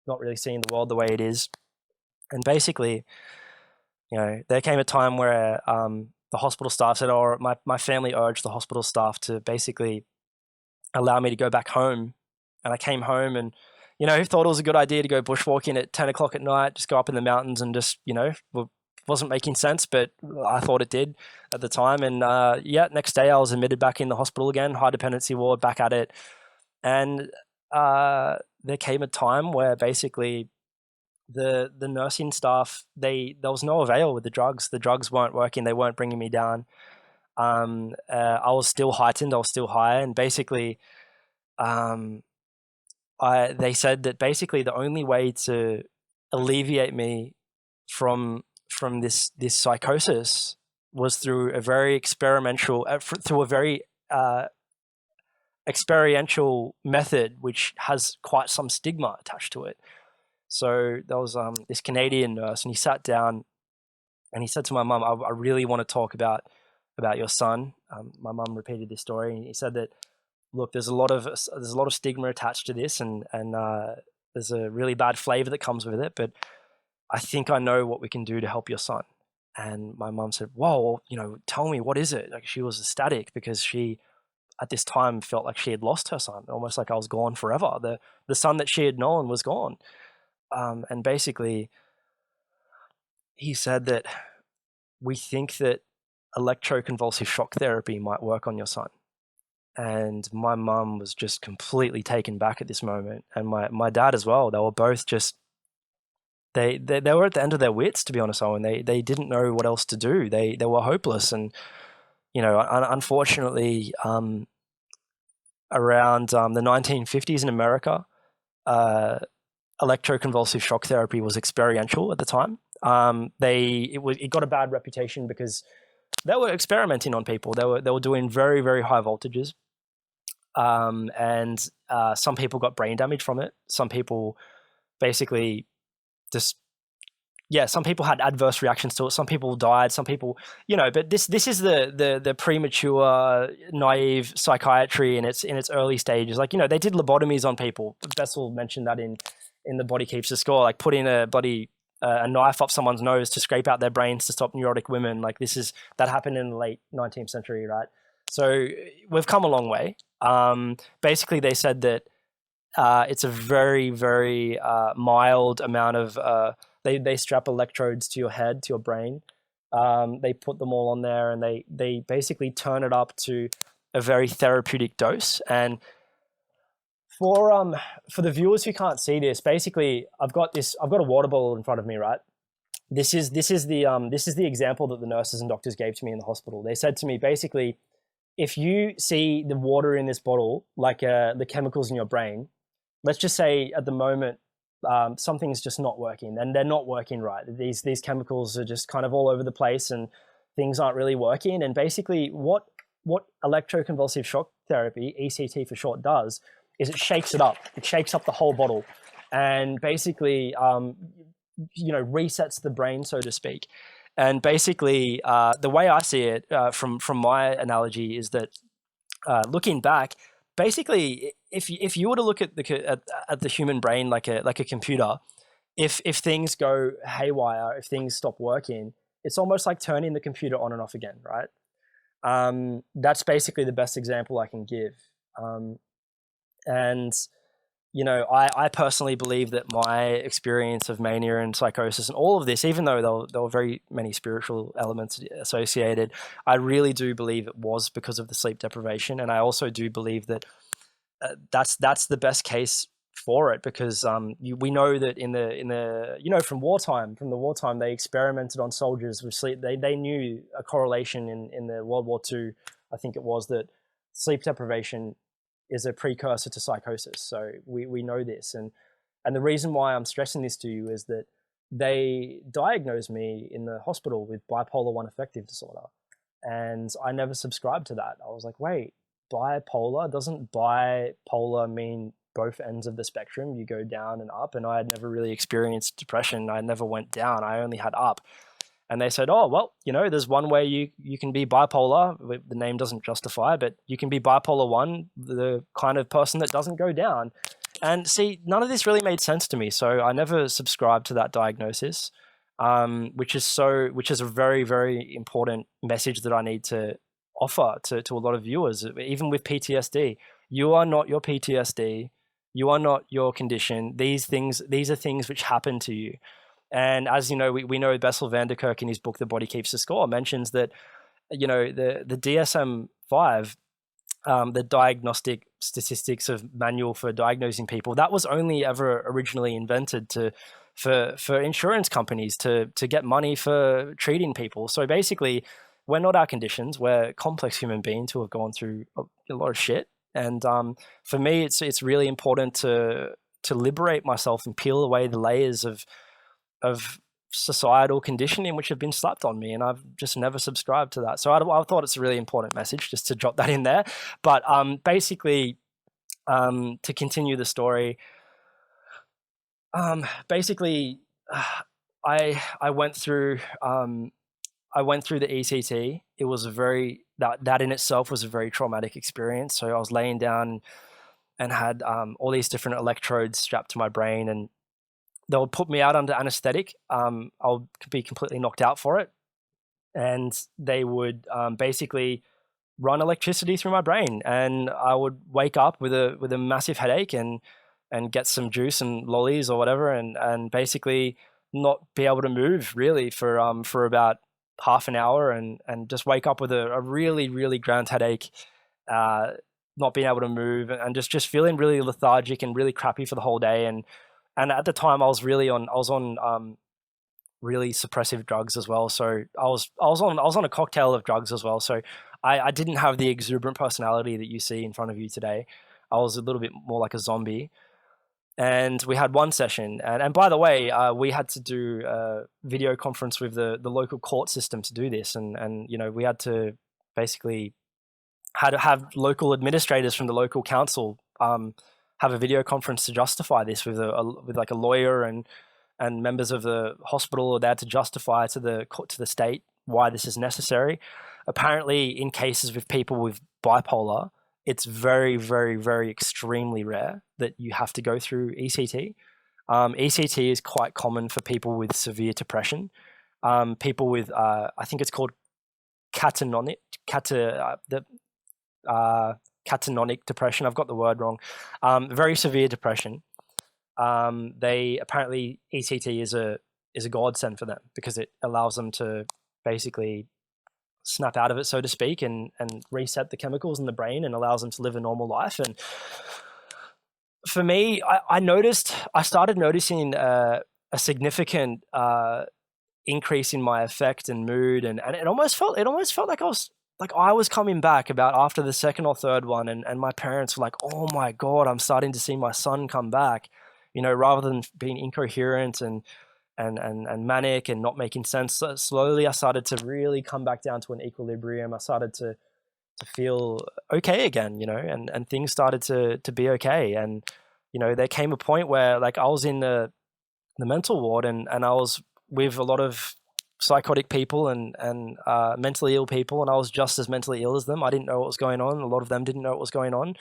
not really seeing the world the way it is. And basically, you know, there came a time where the hospital staff said, or my family urged the hospital staff to basically allow me to go back home. And I came home, and, you know, who thought it was a good idea to go bushwalking at 10 o'clock at night, just go up in the mountains and just, you know, wasn't making sense, but I thought it did at the time. And yeah, next day I was admitted back in the hospital again, high dependency ward, back at it. And there came a time where basically the nursing staff, there was no avail with the drugs. The drugs weren't working. They weren't bringing me down. I was still heightened. I was still high. And basically, they said that basically the only way to alleviate me from this psychosis was through a very experiential method, which has quite some stigma attached to it. So there was this Canadian nurse, and he sat down and he said to my mum, I really want to talk about your son. My mum repeated this story, and he said that, look, there's a lot of stigma attached to this, and there's a really bad flavor that comes with it, but I think I know what we can do to help your son. And my mum said, whoa, you know, tell me, what is it? Like, she was ecstatic because she, at this time, felt like she had lost her son, almost like I was gone forever. The son that she had known was gone. And basically, he said that we think that electroconvulsive shock therapy might work on your son. And my mum was just completely taken back at this moment. And my dad as well. They were both just, they were at the end of their wits, to be honest, Owen. They didn't know what else to do. They were hopeless. And, you know, unfortunately, around the 1950s in America, electroconvulsive shock therapy was experiential at the time. It got a bad reputation because they were experimenting on people. They were doing very, very high voltages, and some people got brain damage from it. Some people basically some people had adverse reactions to it. Some people died. Some people, you know. But this is the premature, naive psychiatry in its early stages. Like, you know, they did lobotomies on people. Bessel mentioned that in The Body Keeps the Score, like putting a body a knife up someone's nose to scrape out their brains to stop neurotic women. Like that happened in the late 19th century, right? So we've come a long way. Basically, they said that it's a very, very mild amount of. They strap electrodes to your head, to your brain. They put them all on there, and they basically turn it up to a very therapeutic dose. And for the viewers who can't see this, basically, I've got a water bottle in front of me, right? This is the example that the nurses and doctors gave to me in the hospital. They said to me, basically, if you see the water in this bottle, like the chemicals in your brain, let's just say at the moment something's just not working, and they're not working right. These chemicals are just kind of all over the place, and things aren't really working. And basically, what electroconvulsive shock therapy, ECT for short, does is it shakes it up. It shakes up the whole bottle, and basically, resets the brain, so to speak. And basically, the way I see it from my analogy is that looking back, basically, if you were to look at the human brain like a computer, if things go haywire, if things stop working, it's almost like turning the computer on and off again, right? That's basically the best example I can give. And I personally believe that my experience of mania and psychosis and all of this, even though there were very many spiritual elements associated, I really do believe it was because of the sleep deprivation. And I also do believe that that's the best case for it, because we know that in the from the wartime, they experimented on soldiers with sleep. They knew a correlation in the World War II, I think it was, that sleep deprivation is a precursor to psychosis. So we know this. And the reason why I'm stressing this to you is that they diagnosed me in the hospital with bipolar 1 affective disorder. And I never subscribed to that. I was like, wait, bipolar? Doesn't bipolar mean both ends of the spectrum? You go down and up. And I had never really experienced depression. I never went down. I only had up. And they said, oh, well, there's one way you can be bipolar. The name doesn't justify, but you can be bipolar 1, the kind of person that doesn't go down. And see, none of this really made sense to me. So I never subscribed to that diagnosis, which is a very, very important message that I need to offer to a lot of viewers. Even with PTSD, you are not your PTSD. You are not your condition. These are things which happen to you. And as you know, we know Bessel van der Kolk in his book, The Body Keeps the Score, mentions that, the DSM-5, the diagnostic statistics of manual for diagnosing people, that was only ever originally invented for insurance companies to get money for treating people. So basically, we're not our conditions. We're complex human beings who have gone through a lot of shit. And for me, it's really important to liberate myself and peel away the layers of societal conditioning which have been slapped on me, and I've just never subscribed to that. So I thought it's a really important message just to drop that in there. But basically, to continue the story, basically, I went through the ECT. It was that in itself was a very traumatic experience. So I was laying down and had all these different electrodes strapped to my brain, and they would put me out under anesthetic. I'll be completely knocked out for it. And they would basically run electricity through my brain. And I would wake up with a massive headache and get some juice and lollies or whatever, and basically not be able to move really for about half an hour, and just wake up with a really, really grand headache, not being able to move, and just feeling really lethargic and really crappy for the whole day. And at the time, I was on really suppressive drugs as well. So I was on a cocktail of drugs as well. So I didn't have the exuberant personality that you see in front of you today. I was a little bit more like a zombie. And we had one session, and by the way, we had to do a video conference with the local court system to do this, and we had to basically had to have local administrators from the local council have a video conference to justify this with like a lawyer and members of the hospital. They had to justify to the state why this is necessary. Apparently, in cases with people with bipolar, it's very, very, very extremely rare that you have to go through ECT. ECT is quite common for people with severe depression, people with I think it's called catatonic depression. I've got the word wrong. Very severe depression. They apparently ECT is a godsend for them because it allows them to basically snap out of it, so to speak, and reset the chemicals in the brain and allows them to live a normal life. And for me, I started noticing a significant increase in my affect and mood, and it almost felt like I was coming back about after the second or third one, and my parents were like, "Oh my God, I'm starting to see my son come back," rather than being incoherent and manic and not making sense. So slowly, I started to really come back down to an equilibrium. I started to feel okay again, and things started to be okay. And there came a point where like I was in the mental ward, and I was with a lot of psychotic people and mentally ill people, and I was just as mentally ill as them. I didn't know what was going on. A lot of them didn't know what was going on.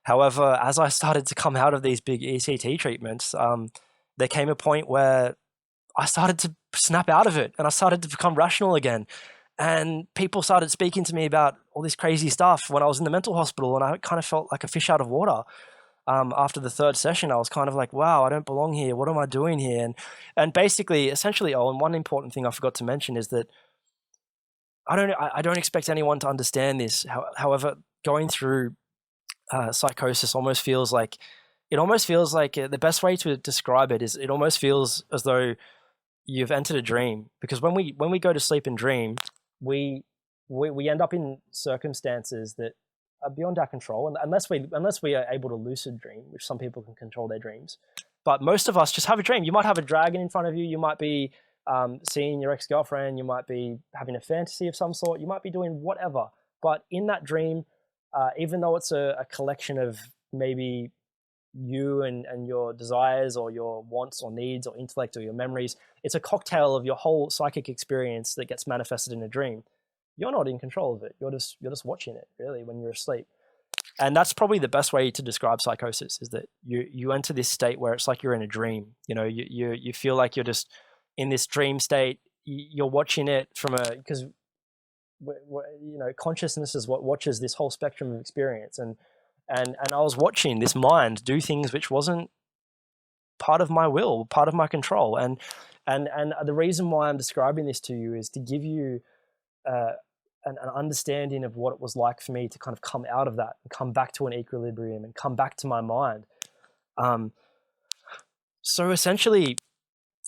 However, as I started to come out of these big ECT treatments, there came a point where I started to snap out of it, and I started to become rational again. And people started speaking to me about all this crazy stuff when I was in the mental hospital, and I kind of felt like a fish out of water. After the third session, I was kind of like, wow, I don't belong here. What am I doing here? And basically, essentially, Owen, one important thing I forgot to mention is that I don't expect anyone to understand this. However, going through psychosis almost feels like the best way to describe it is it almost feels as though you've entered a dream, because when we go to sleep and dream, we end up in circumstances that are beyond our control, and unless we are able to lucid dream, which some people can control their dreams, but most of us just have a dream. You might have a dragon in front of you. You might be seeing your ex-girlfriend. You might be having a fantasy of some sort. You might be doing whatever. But in that dream, even though it's a collection of maybe you and your desires or your wants or needs or intellect or your memories, it's a cocktail of your whole psychic experience that gets manifested in a dream. You're not in control of it. You're just watching it, really, when you're asleep. And that's probably the best way to describe psychosis, is that you enter this state where it's like you're in a dream. You feel like you're just in this dream state. You're watching it because consciousness is what watches this whole spectrum of experience. And I was watching this mind do things which wasn't part of my will, part of my control. And the reason why I'm describing this to you is to give you an understanding of what it was like for me to kind of come out of that and come back to an equilibrium and come back to my mind. So essentially,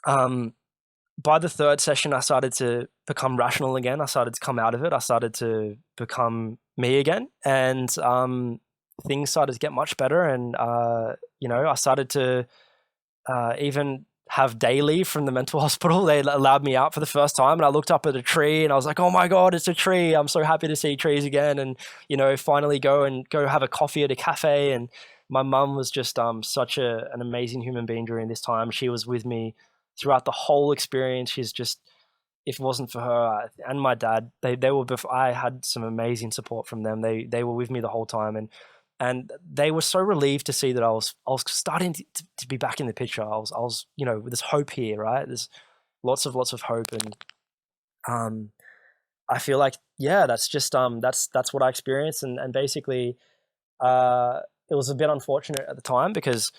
by the third session, I started to become rational again. I started to come out of it. I started to become me again, and things started to get much better. And I started to even have day leave from the mental hospital. They allowed me out for the first time, and I looked up at a tree and I was like, oh my God, it's a tree. I'm so happy to see trees again. And, finally go have a coffee at a cafe. And my mum was just such an amazing human being during this time. She was with me throughout the whole experience. She's just, if it wasn't for her and my dad, they were, I had some amazing support from them. They were with me the whole time. And they were so relieved to see that I was starting to be back in the picture. I was there's hope here, right? There's lots of hope, and I feel like that's just that's what I experienced, and basically it was a bit unfortunate at the time because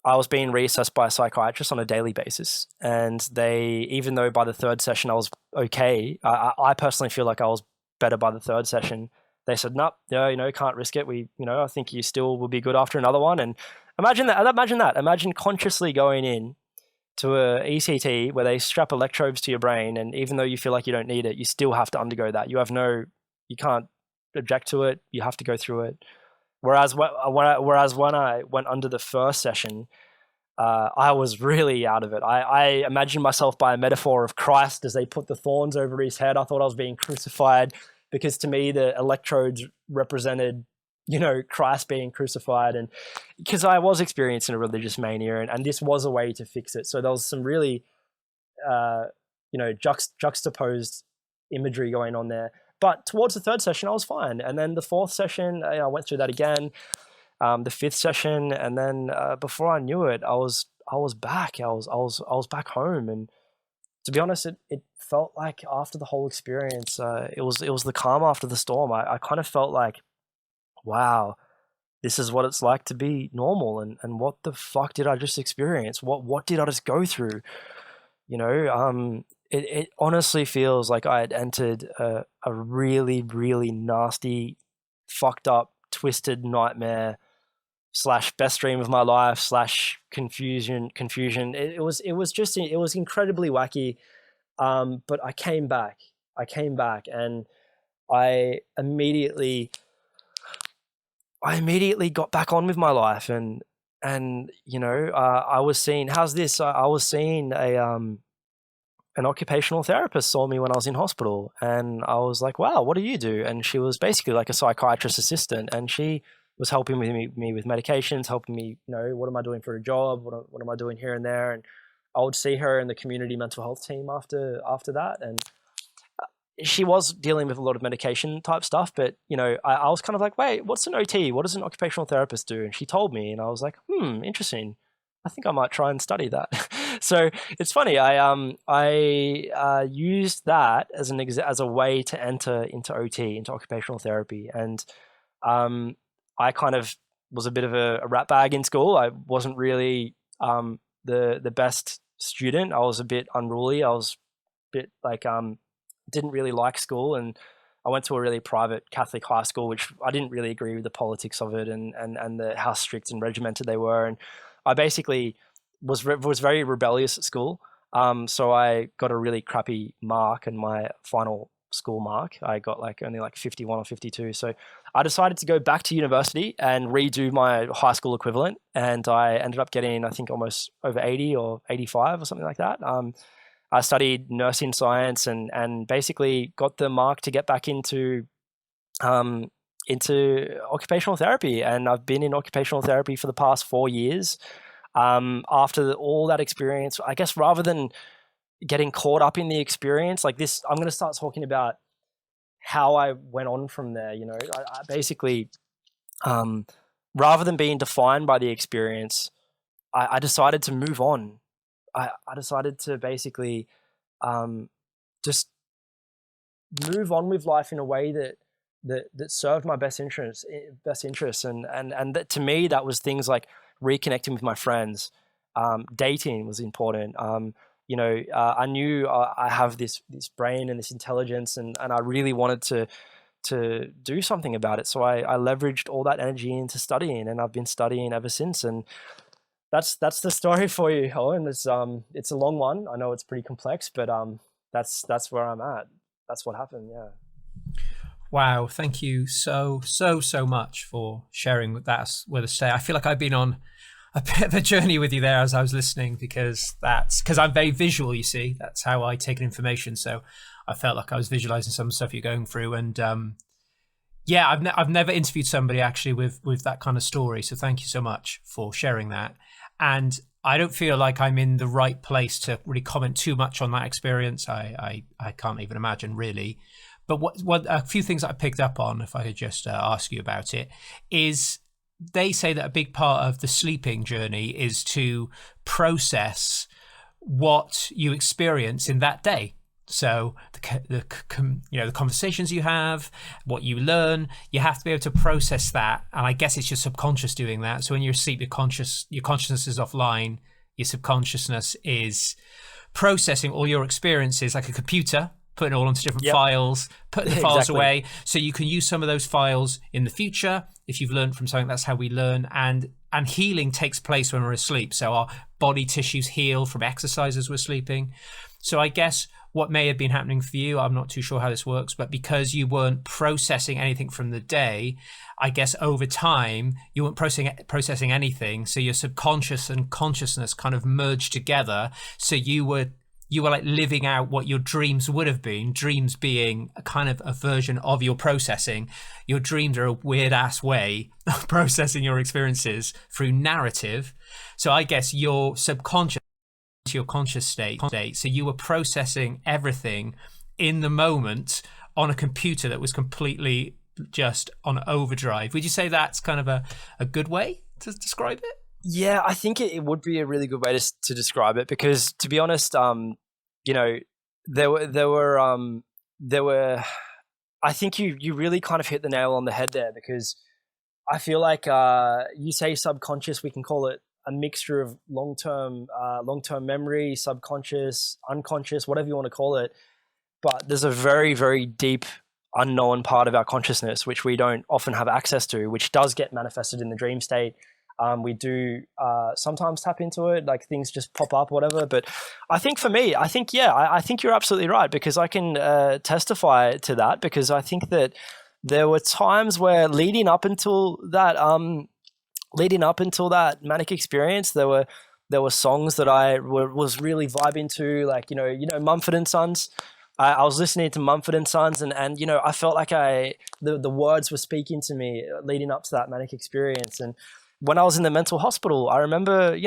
I was being reassessed by a psychiatrist on a daily basis, and even though by the third session I was okay, I personally feel like I was better by the third session. They said, nope, can't risk it. I think you still will be good after another one. And imagine that. Imagine consciously going in to a ECT where they strap electrodes to your brain, and even though you feel like you don't need it, you still have to undergo that. You can't object to it. You have to go through it. Whereas when I went under the first session, I was really out of it. I imagined myself by a metaphor of Christ as they put the thorns over his head. I thought I was being crucified, because to me the electrodes represented, Christ being crucified, and because I was experiencing a religious mania, and this was a way to fix it. So there was some really, juxtaposed imagery going on there. But towards the third session, I was fine, and then the fourth session, I went through that again, the fifth session, and then before I knew it, I was I was back. I was back home, and to be honest, it felt like after the whole experience, it was the calm after the storm. I kind of felt like, wow, this is what it's like to be normal, and what the fuck did I just experience? What did I just go through? You know, it honestly feels like I had entered a really, really nasty, fucked up, twisted nightmare slash best dream of my life slash confusion. It was incredibly wacky. But I came back, and I immediately got back on with my life, and you know, I was seeing, how's this? I was seeing an occupational therapist saw me when I was in hospital, and I was like, wow, what do you do? And she was basically like a psychiatrist assistant, and she was helping me with medications, helping me, you know, what am I doing for a job? What am I doing here and there? And I would see her in the community mental health team after that. And she was dealing with a lot of medication type stuff, but you know, I was kind of like, wait, what's an OT? What does an occupational therapist do? And she told me, and I was like, interesting. I think I might try and study that. So it's funny. I used that as a way to enter into OT, into occupational therapy, and I kind of was a bit of a rat bag in school. I wasn't really the best student. I was a bit unruly. I was a bit like didn't really like school, and I went to a really private Catholic high school, which I didn't really agree with the politics of it, and how strict and regimented they were. And I basically was very rebellious at school. So I got a really crappy mark, and my final school mark, I got only 51 or 52. So I decided to go back to university and redo my high school equivalent, and I ended up getting, I think, almost over 80 or 85 or something like that. I studied nursing science and basically got the mark to get back into occupational therapy, and I've been in occupational therapy for the past 4 years. After all that experience, I guess rather than getting caught up in the experience like this, I'm going to start talking about how I went on from there. You know, I basically, rather than being defined by the experience, I decided to move on. I decided to basically just move on with life in a way that served my best interests, and that, to me, that was things like reconnecting with my friends. Dating was important. You know, I knew I have this brain and this intelligence, and I really wanted to do something about it. So I leveraged all that energy into studying, and I've been studying ever since. And that's the story for you, Owen. It's a long one. I know it's pretty complex, but that's where I'm at. That's what happened. Yeah. Wow, thank you so much for sharing with us today. I feel like I've been on a bit of a journey with you there as I was listening, because I'm very visual, you see. That's how I take in information. So I felt like I was visualizing some stuff you're going through. And yeah, I've never interviewed somebody actually with that kind of story. So thank you so much for sharing that. And I don't feel like I'm in the right place to really comment too much on that experience. I can't even imagine, really. But what a few things that I picked up on, if I could just ask you about it, is they say that a big part of the sleeping journey is to process what you experience in that day. So the conversations you have, what you learn, you have to be able to process that. And I guess it's your subconscious doing that. So when you're asleep, your consciousness is offline. Your subconsciousness is processing all your experiences like a computer, putting it all onto different files, putting the files away. So you can use some of those files in the future. If you've learned from something, that's how we learn. And healing takes place when we're asleep. So our body tissues heal from exercise as we're sleeping. So I guess what may have been happening for you, I'm not too sure how this works, but because you weren't processing anything from the day, I guess over time, you weren't processing anything. So your subconscious and consciousness kind of merged together. So you were like living out what your dreams would have been, dreams being a kind of a version of your processing. Your dreams are a weird ass way of processing your experiences through narrative. So I guess your subconscious to your conscious state. So you were processing everything in the moment on a computer that was completely just on overdrive. Would you say that's kind of a good way to describe it? Yeah, I think it would be a really good way to describe it, because to be honest, you know, there were, I think you really kind of hit the nail on the head there, because I feel like you say subconscious, we can call it a mixture of long-term memory, subconscious, unconscious, whatever you want to call it. But there's a very, very deep unknown part of our consciousness, which we don't often have access to, which does get manifested in the dream state. We do sometimes tap into it, like things just pop up, whatever. But I think for me, I think you're absolutely right, because I can testify to that, because I think that there were times where leading up until that manic experience, there were songs that I was really vibing to, like, Mumford and Sons. I was listening to Mumford and Sons, and I felt like the words were speaking to me leading up to that manic experience. And when I was in the mental hospital, I remember,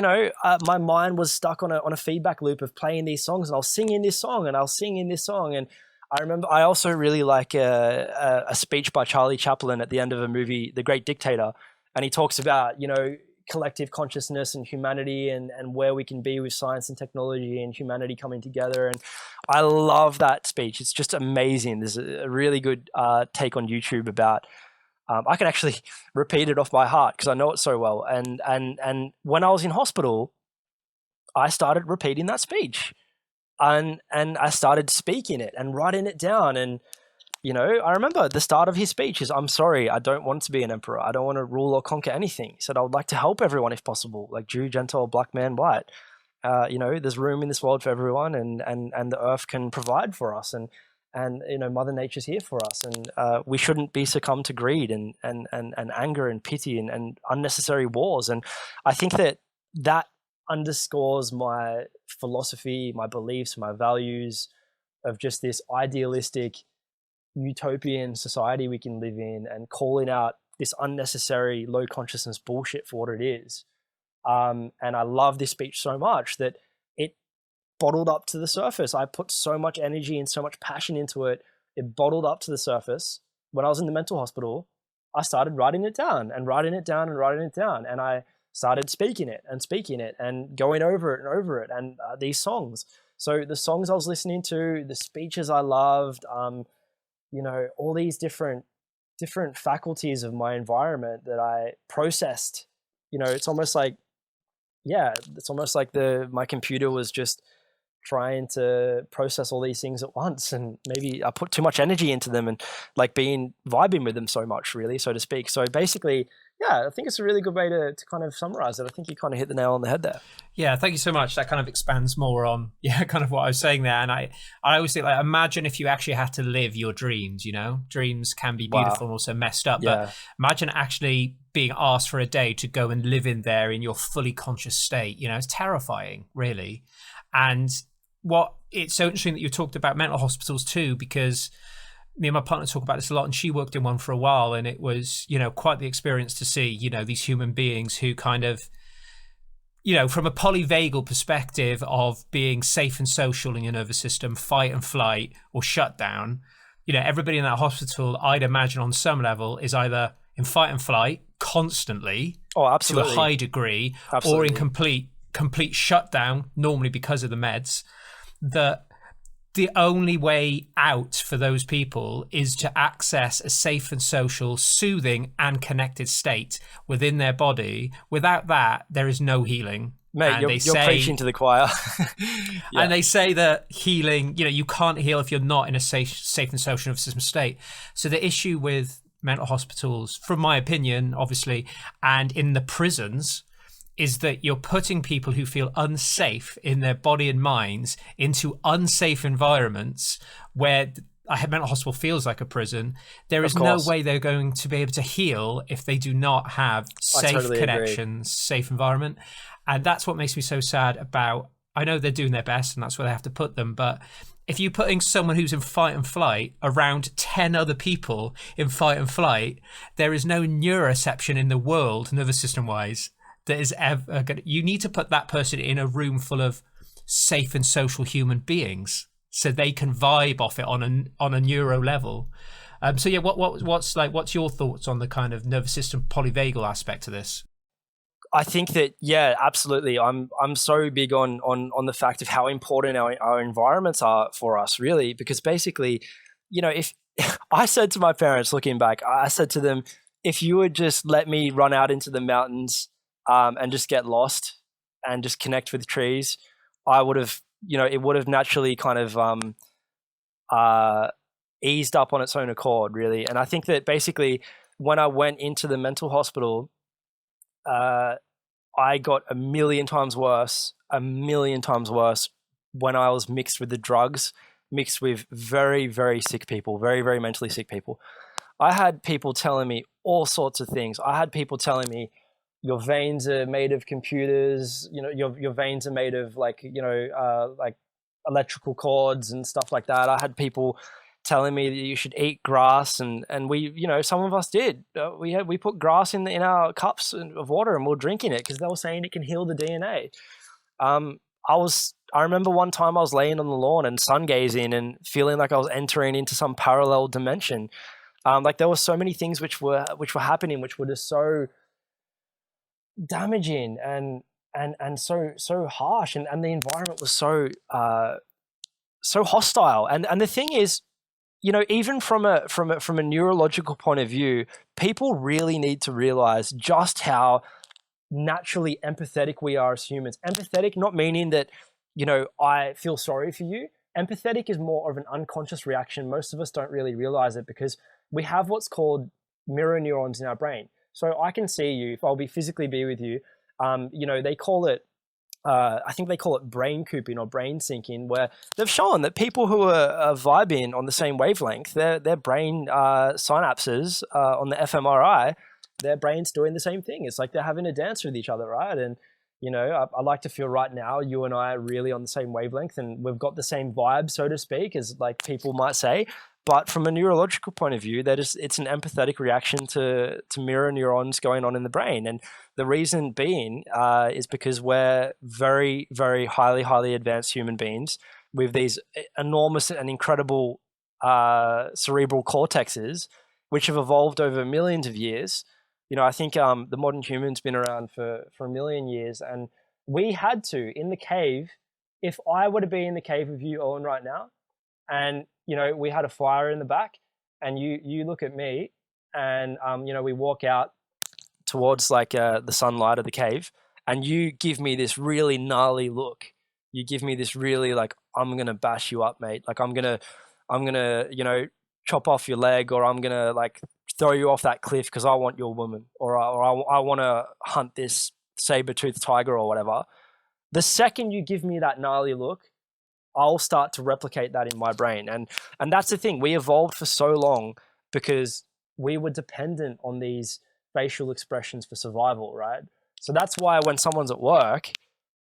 my mind was stuck on a feedback loop of playing these songs, and I was singing this song, and I was singing this song. And I remember I also really like a speech by Charlie Chaplin at the end of a movie, The Great Dictator. And he talks about, collective consciousness and humanity, and where we can be with science and technology and humanity coming together. And I love that speech. It's just amazing. There's a really good take on YouTube about, I can actually repeat it off by heart because I know it so well. And when I was in hospital, I started repeating that speech, and I started speaking it and writing it down. And I remember the start of his speech is, "I'm sorry, I don't want to be an emperor. I don't want to rule or conquer anything." He said, "I would like to help everyone if possible, like Jew, Gentile, black man, white. There's room in this world for everyone, and the earth can provide for us, and Mother Nature's here for us, and we shouldn't be succumb to greed and anger and pity and unnecessary wars." And I think that underscores my philosophy, my beliefs, my values of just this idealistic utopian society we can live in, and calling out this unnecessary low consciousness bullshit for what it is. And I love this speech so much that it bottled up to the surface. I put so much energy and so much passion into it. It bottled up to the surface. When I was in the mental hospital, I started writing it down and writing it down and writing it down. And I started speaking it and going over it and over it. And these songs. So the songs I was listening to, the speeches I loved, all these different faculties of my environment that I processed. It's almost like my computer was just trying to process all these things at once, and maybe I put too much energy into them, and like vibing with them so much, really, so to speak. So basically, yeah, I think it's a really good way to kind of summarize it. I think you kind of hit the nail on the head there. Yeah, thank you so much. That kind of expands more on, kind of what I was saying there. And I always think, like, imagine if you actually had to live your dreams, Dreams can be beautiful and also messed up. Yeah. But imagine actually being asked for a day to go and live in there in your fully conscious state. It's terrifying, really. And it's so interesting that you talked about mental hospitals too, because me and my partner talk about this a lot, and she worked in one for a while, and it was, quite the experience to see, these human beings who kind of, from a polyvagal perspective of being safe and social in your nervous system, fight and flight or shut down, everybody in that hospital, I'd imagine on some level, is either in fight and flight constantly, absolutely, to a high degree, absolutely, or in complete shutdown, normally because of the meds. The only way out for those people is to access a safe and social, soothing and connected state within their body. Without that, there is no healing. Mate, you're preaching to the choir. Yeah. And they say that healing, you can't heal if you're not in a safe and social nervous system state. So the issue with mental hospitals, from my opinion, obviously, and in the prisons, is that you're putting people who feel unsafe in their body and minds into unsafe environments where a mental hospital feels like a prison. There is no way they're going to be able to heal if they do not have safe connections, safe environment. And that's what makes me so sad about, I know they're doing their best and that's where they have to put them, but if you're putting someone who's in fight and flight around 10 other people in fight and flight, there is no neuroception in the world, nervous system wise, that is ever going to, you need to put that person in a room full of safe and social human beings so they can vibe off it on a neuro level. So yeah, what's your thoughts on the kind of nervous system polyvagal aspect to this? I think that, yeah, absolutely. I'm so big on the fact of how important our environments are for us, really, because basically, if I said to my parents, looking back, I said to them, if you would just let me run out into the mountains, and just get lost and just connect with trees, I would have, it would have naturally kind of uh, eased up on its own accord, really. And I think that basically when I went into the mental hospital, uh, I got a million times worse when I was mixed with the drugs, mixed with very, very sick people, very, very mentally sick people. I had people telling me all sorts of things. I had people telling me, your veins are made of computers, your veins are made of like electrical cords and stuff like that. I had people telling me that you should eat grass, and we, some of us did. We put grass in our cups of water and we're drinking it because they were saying it can heal the DNA. I remember one time I was laying on the lawn and sun gazing and feeling like I was entering into some parallel dimension. Like there were so many things which were happening, which were just so damaging and so harsh, and the environment was so hostile. And the thing is, even from a neurological point of view, people really need to realize just how naturally empathetic we are as humans. Empathetic, not meaning that, I feel sorry for you. Empathetic is more of an unconscious reaction. Most of us don't really realize it because we have what's called mirror neurons in our brain. So I can see you, if I'll physically be with you, they call it, I think they call it brain cooping or brain syncing, where they've shown that people who are vibing on the same wavelength, their brain synapses on the fMRI, their brain's doing the same thing. It's like they're having a dance with each other, right? And I like to feel right now you and I are really on the same wavelength, and we've got the same vibe, so to speak, as like people might say. But from a neurological point of view, it's an empathetic reaction to mirror neurons going on in the brain. And the reason being is because we're very, very highly, highly advanced human beings with these enormous and incredible cerebral cortexes, which have evolved over millions of years. I think the modern human's been around for a million years, and we had to, in the cave, if I were to be in the cave with you, Owen, right now, and we had a fire in the back, and you look at me, and we walk out towards like the sunlight of the cave, and you give me this really gnarly look. You give me this really like, I'm gonna bash you up, mate. Like I'm gonna chop off your leg, or I'm gonna like throw you off that cliff because I want your woman, or I want to hunt this saber-toothed tiger or whatever. The second you give me that gnarly look, I'll start to replicate that in my brain. And that's the thing. We evolved for so long because we were dependent on these facial expressions for survival, right? So that's why when someone's at work,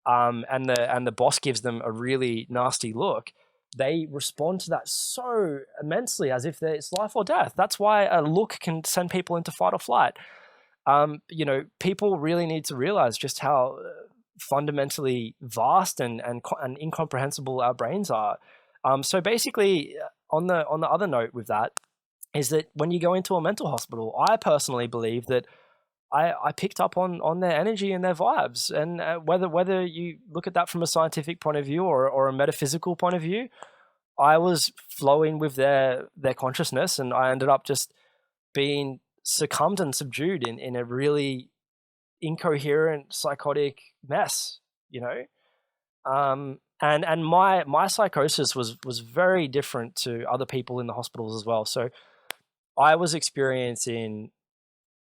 and the boss gives them a really nasty look, they respond to that so immensely as if it's life or death. That's why a look can send people into fight or flight. People really need to realize just how fundamentally vast and incomprehensible our brains are. So basically, on the other note with that, is that when you go into a mental hospital, I personally believe that I picked up on their energy and their vibes, and whether you look at that from a scientific point of view or a metaphysical point of view, I was flowing with their consciousness, and I ended up just being succumbed and subdued in a really incoherent psychotic mess, and my psychosis was very different to other people in the hospitals as well. So I was experiencing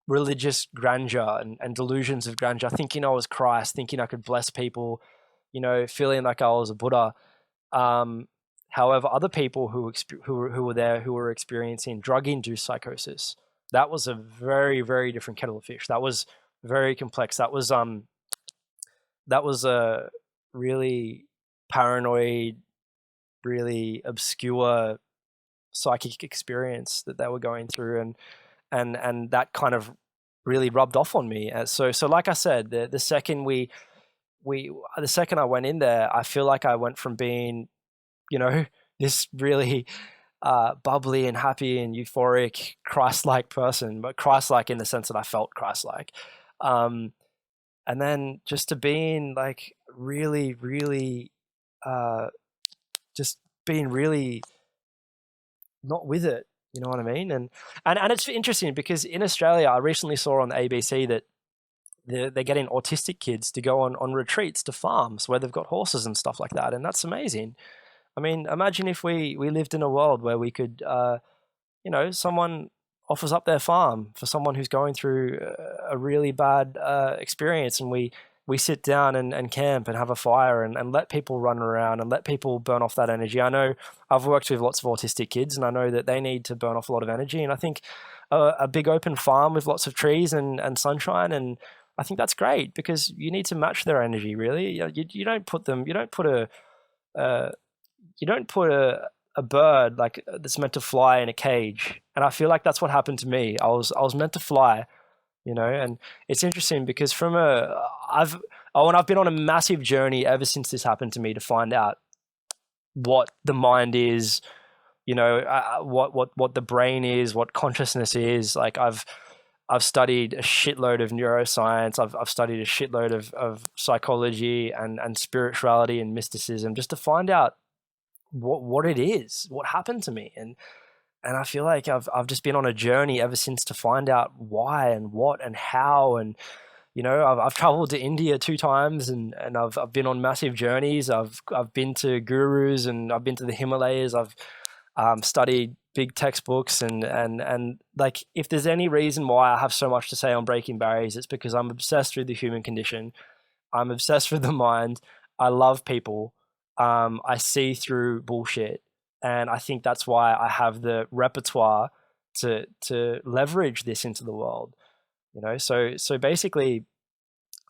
religious grandeur and delusions of grandeur, thinking I was Christ, thinking I could bless people, feeling like I was a Buddha. However, other people who were there who were experiencing drug-induced psychosis, that was a very, very different kettle of fish. That was very complex. That was a really paranoid, really obscure psychic experience that they were going through, and that kind of really rubbed off on me. So like I said, the second the second I went in there, I feel like I went from being, this really bubbly and happy and euphoric Christ-like person, but Christ-like in the sense that I felt Christ-like, and then just to being like really, really, just being really not with it. You know what I mean? And it's interesting because in Australia, I recently saw on the ABC that they're getting autistic kids to go on retreats to farms where they've got horses and stuff like that, and that's amazing. I mean, imagine if we lived in a world where we could, someone offers up their farm for someone who's going through a really bad experience, and we sit down and camp and have a fire and let people run around and let people burn off that energy. I know I've worked with lots of autistic kids, and I know that they need to burn off a lot of energy. And I think a big open farm with lots of trees and sunshine, and I think that's great because you need to match their energy. Really, you don't put uh, a bird like that's meant to fly in a cage. And I feel like that's what happened to me. I was meant to fly, and it's interesting because I've been on a massive journey ever since this happened to me to find out what the mind is, what the brain is, what consciousness is. Like I've studied a shitload of neuroscience. I've studied a shitload of psychology and spirituality and mysticism just to find out what it is, what happened to me. And I feel like I've just been on a journey ever since to find out why and what and how. And I've traveled to India 2 times, and I've been on massive journeys. I've been to gurus, and I've been to the Himalayas. I've studied big textbooks, and like, if there's any reason why I have so much to say on breaking barriers, it's because I'm obsessed with the human condition. I'm obsessed with the mind. I love people. I see through bullshit. And I think that's why I have the repertoire to leverage this into the world, So basically,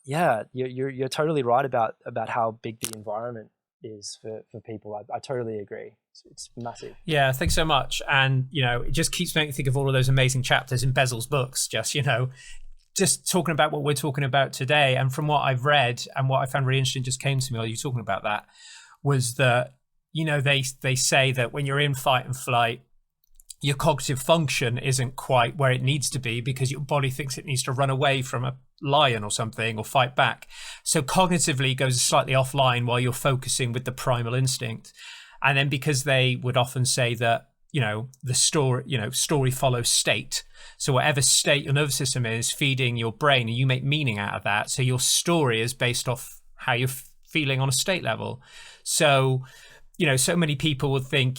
yeah, you're totally right about how big the environment is for people. I totally agree. It's massive. Yeah, thanks so much. And it just keeps making me think of all of those amazing chapters in Bezel's books. Just talking about what we're talking about today, and from what I've read and what I found really interesting, just came to me while you were talking about that, was that they say that when you're in fight and flight, your cognitive function isn't quite where it needs to be because your body thinks it needs to run away from a lion or something or fight back. So cognitively it goes slightly offline while you're focusing with the primal instinct. And then because they would often say that, the story follows state. So whatever state your nervous system is feeding your brain, and you make meaning out of that. So your story is based off how you're feeling on a state level. So so many people would think,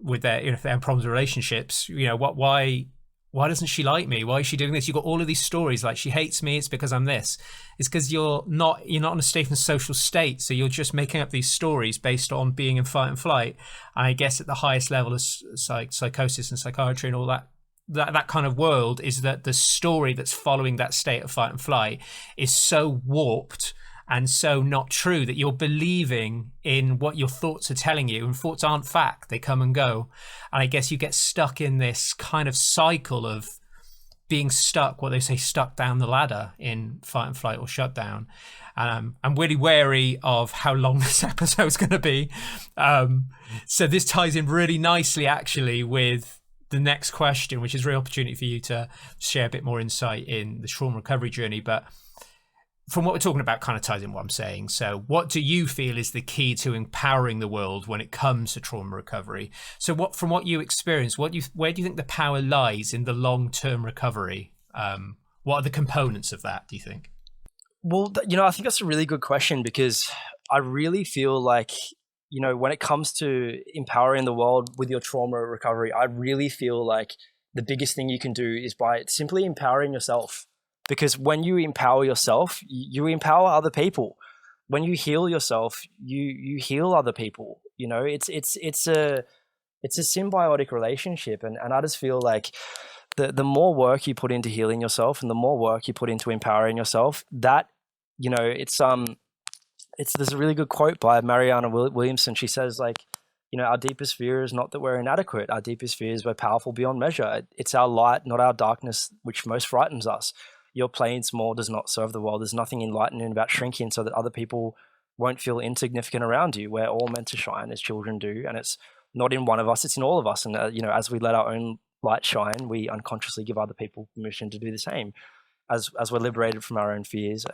with their, if they have problems with relationships, why doesn't she like me? Why is she doing this? You've got all of these stories like she hates me. It's because I'm this. It's because you're not in a safe and social state. So you're just making up these stories based on being in fight and flight. And I guess at the highest level of psychosis and psychiatry and all that kind of world is that the story that's following that state of fight and flight is so warped and so not true that you're believing in what your thoughts are telling you, and thoughts aren't fact, they come and go. And I guess you get stuck in this kind of cycle of being stuck, what they say, stuck down the ladder in fight and flight or shutdown. I'm really wary of how long this episode's going to be. So this ties in really nicely actually with the next question, which is a real opportunity for you to share a bit more insight in the trauma recovery journey. But from what we're talking about, kind of ties in what I'm saying. So what do you feel is the key to empowering the world when it comes to trauma recovery? So from what you experience, where do you think the power lies in the long-term recovery? What are the components of that, do you think? Well, I think that's a really good question, because I really feel like, when it comes to empowering the world with your trauma recovery, I really feel like the biggest thing you can do is by simply empowering yourself. Because when you empower yourself, you empower other people. When you heal yourself, you heal other people. It's a symbiotic relationship, and I just feel like the more work you put into healing yourself, and the more work you put into empowering yourself, that there's a really good quote by Mariana Williamson. She says, like, our deepest fear is not that we're inadequate. Our deepest fear is we're powerful beyond measure. It's our light, not our darkness, which most frightens us. Your playing small does not serve the world. There's nothing enlightening about shrinking so that other people won't feel insignificant around you. We're all meant to shine as children do, and it's not in one of us, it's in all of us. And as we let our own light shine, we unconsciously give other people permission to do the same. As we're liberated from our own fears,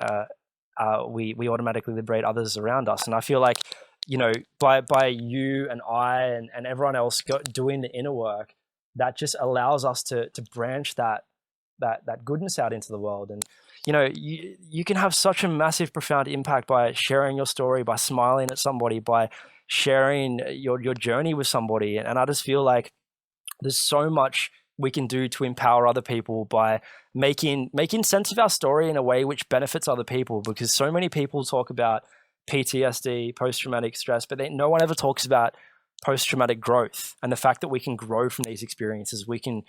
we automatically liberate others around us. And I feel like, you know, by you and I and everyone else doing the inner work, that just allows us to branch that goodness out into the world. And you know, you can have such a massive, profound impact by sharing your story, by smiling at somebody, by sharing your journey with somebody. And I just feel like there's so much we can do to empower other people by making sense of our story in a way which benefits other people. Because so many people talk about PTSD, post-traumatic stress, but no one ever talks about post-traumatic growth and the fact that we can grow from these experiences. We can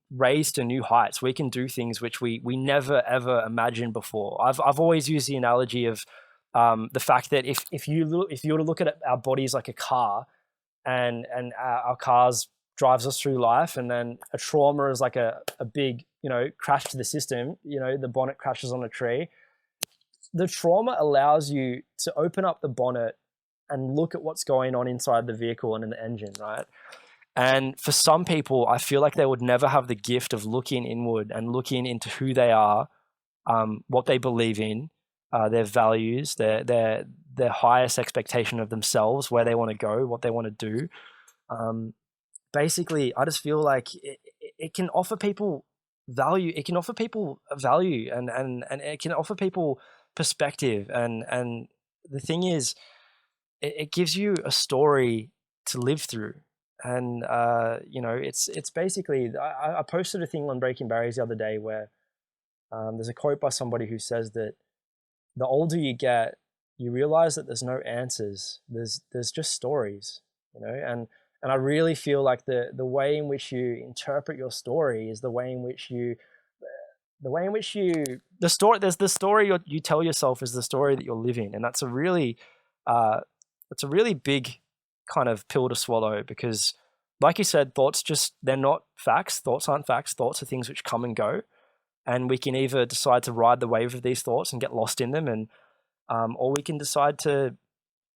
raise to new heights. We can do things which we never ever imagined before. I've always used the analogy of the fact that if you were to look at our bodies like a car, and our cars drives us through life, and then a trauma is like a big, you know, crash to the system. You know, the bonnet crashes on a tree. The trauma allows you to open up the bonnet and look at what's going on inside the vehicle and in the engine, right? And for some people, I feel like they would never have the gift of looking inward and looking into who they are, what they believe in, their values, their highest expectation of themselves, where they want to go, what they want to do. Basically, I just feel like it can offer people value. It can offer people value, and it can offer people perspective. And the thing is, it gives you a story to live through. And you know, it's basically, I posted a thing on Breaking Barriers the other day where there's a quote by somebody who says that the older you get, you realize that there's no answers. There's just stories, you know. And I really feel like the way in which you interpret your story is the way in which you the story you tell yourself is the story that you're living. And that's a really big kind of pill to swallow, because like you said, thoughts they're not facts. Thoughts aren't facts. Thoughts are things which come and go, and we can either decide to ride the wave of these thoughts and get lost in them, and or we can decide to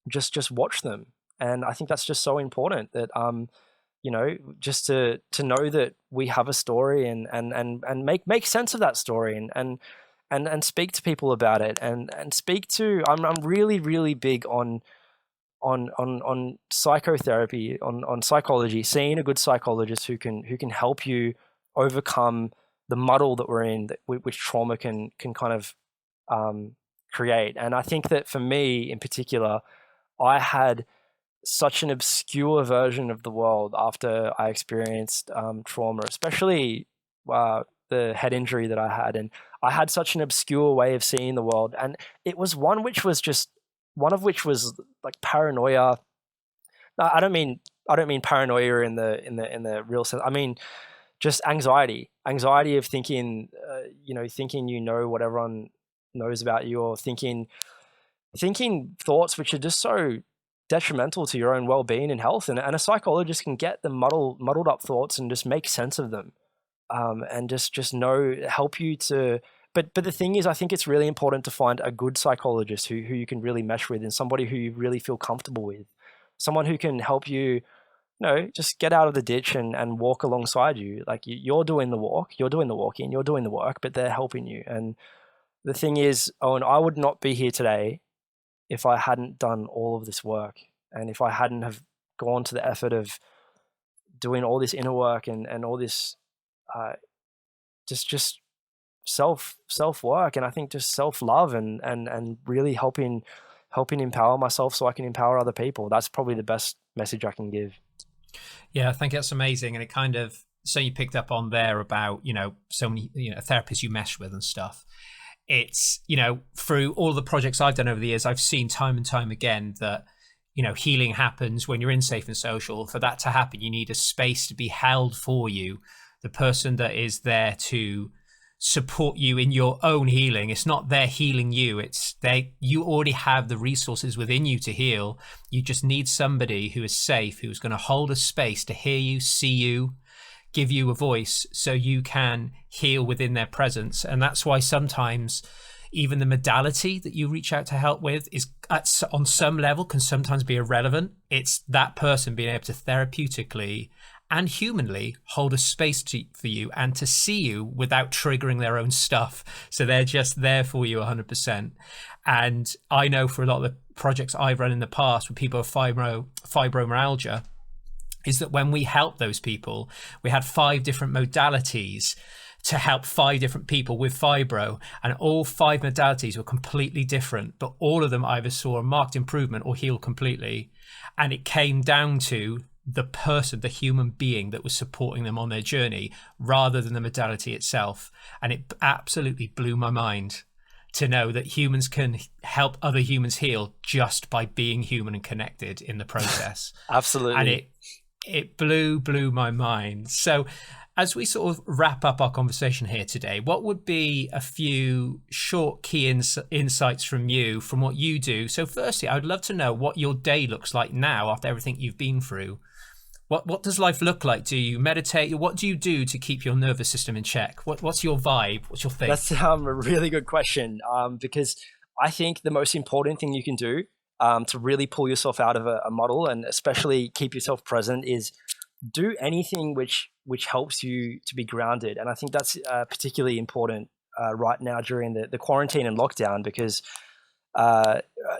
just watch them. And I think that's just so important, that you know, just to know that we have a story, and make sense of that story, and speak to people about it, and speak to. I'm really, really big on psychotherapy, on psychology, seeing a good psychologist who can help you overcome the muddle that we're in, which trauma can kind of create. And I think that for me in particular, I had such an obscure version of the world after I experienced trauma, especially the head injury that I had. And I had such an obscure way of seeing the world, and it was one of which was like paranoia. No, I don't mean paranoia in the real sense. I mean just anxiety of thinking, thinking you know what everyone knows about you, or thinking thoughts which are just so detrimental to your own well-being and health. And a psychologist can get the muddled up thoughts and just make sense of them, and just help you to. But the thing is, I think it's really important to find a good psychologist who you can really mesh with, and somebody who you really feel comfortable with, someone who can help you, just get out of the ditch and walk alongside you. Like you're doing the walk, you're doing the walking, you're doing the work, but they're helping you. And the thing is, Owen, I would not be here today if I hadn't done all of this work, and if I hadn't have gone to the effort of doing all this inner work and all this just self work, and I think just self-love and really helping empower myself so I can empower other people. That's probably the best message I can give. Yeah, I think that's amazing. And it kind of, so you picked up on there about, so many, therapists you mesh with and stuff. It's, through all the projects I've done over the years, I've seen time and time again that, healing happens when you're in safe and social. For that to happen, you need a space to be held for you. The person that is there to support you in your own healing. It's not they're healing you. It's you already have the resources within you to heal. You just need somebody who is safe, who's going to hold a space to hear you, see you, give you a voice so you can heal within their presence. And that's why sometimes even the modality that you reach out to help with is on some level can sometimes be irrelevant. It's that person being able to therapeutically and humanly hold a space for you and to see you without triggering their own stuff. So they're just there for you 100%. And I know for a lot of the projects I've run in the past with people with fibromyalgia, is that when we help those people, we had 5 different modalities to help 5 different people with fibro, and all 5 modalities were completely different, but all of them either saw a marked improvement or healed completely. And it came down to the person, the human being that was supporting them on their journey rather than the modality itself. And it absolutely blew my mind to know that humans can help other humans heal just by being human and connected in the process. Absolutely. And it blew my mind. So as we sort of wrap up our conversation here today, what would be a few short key insights from you, from what you do? So firstly, I would love to know what your day looks like now after everything you've been through. What does life look like? Do you meditate? What do you do to keep your nervous system in check? What's your vibe? What's your thing? That's a really good question, because I think the most important thing you can do to really pull yourself out of a model and especially keep yourself present is do anything which helps you to be grounded. And I think that's particularly important right now during the quarantine and lockdown, because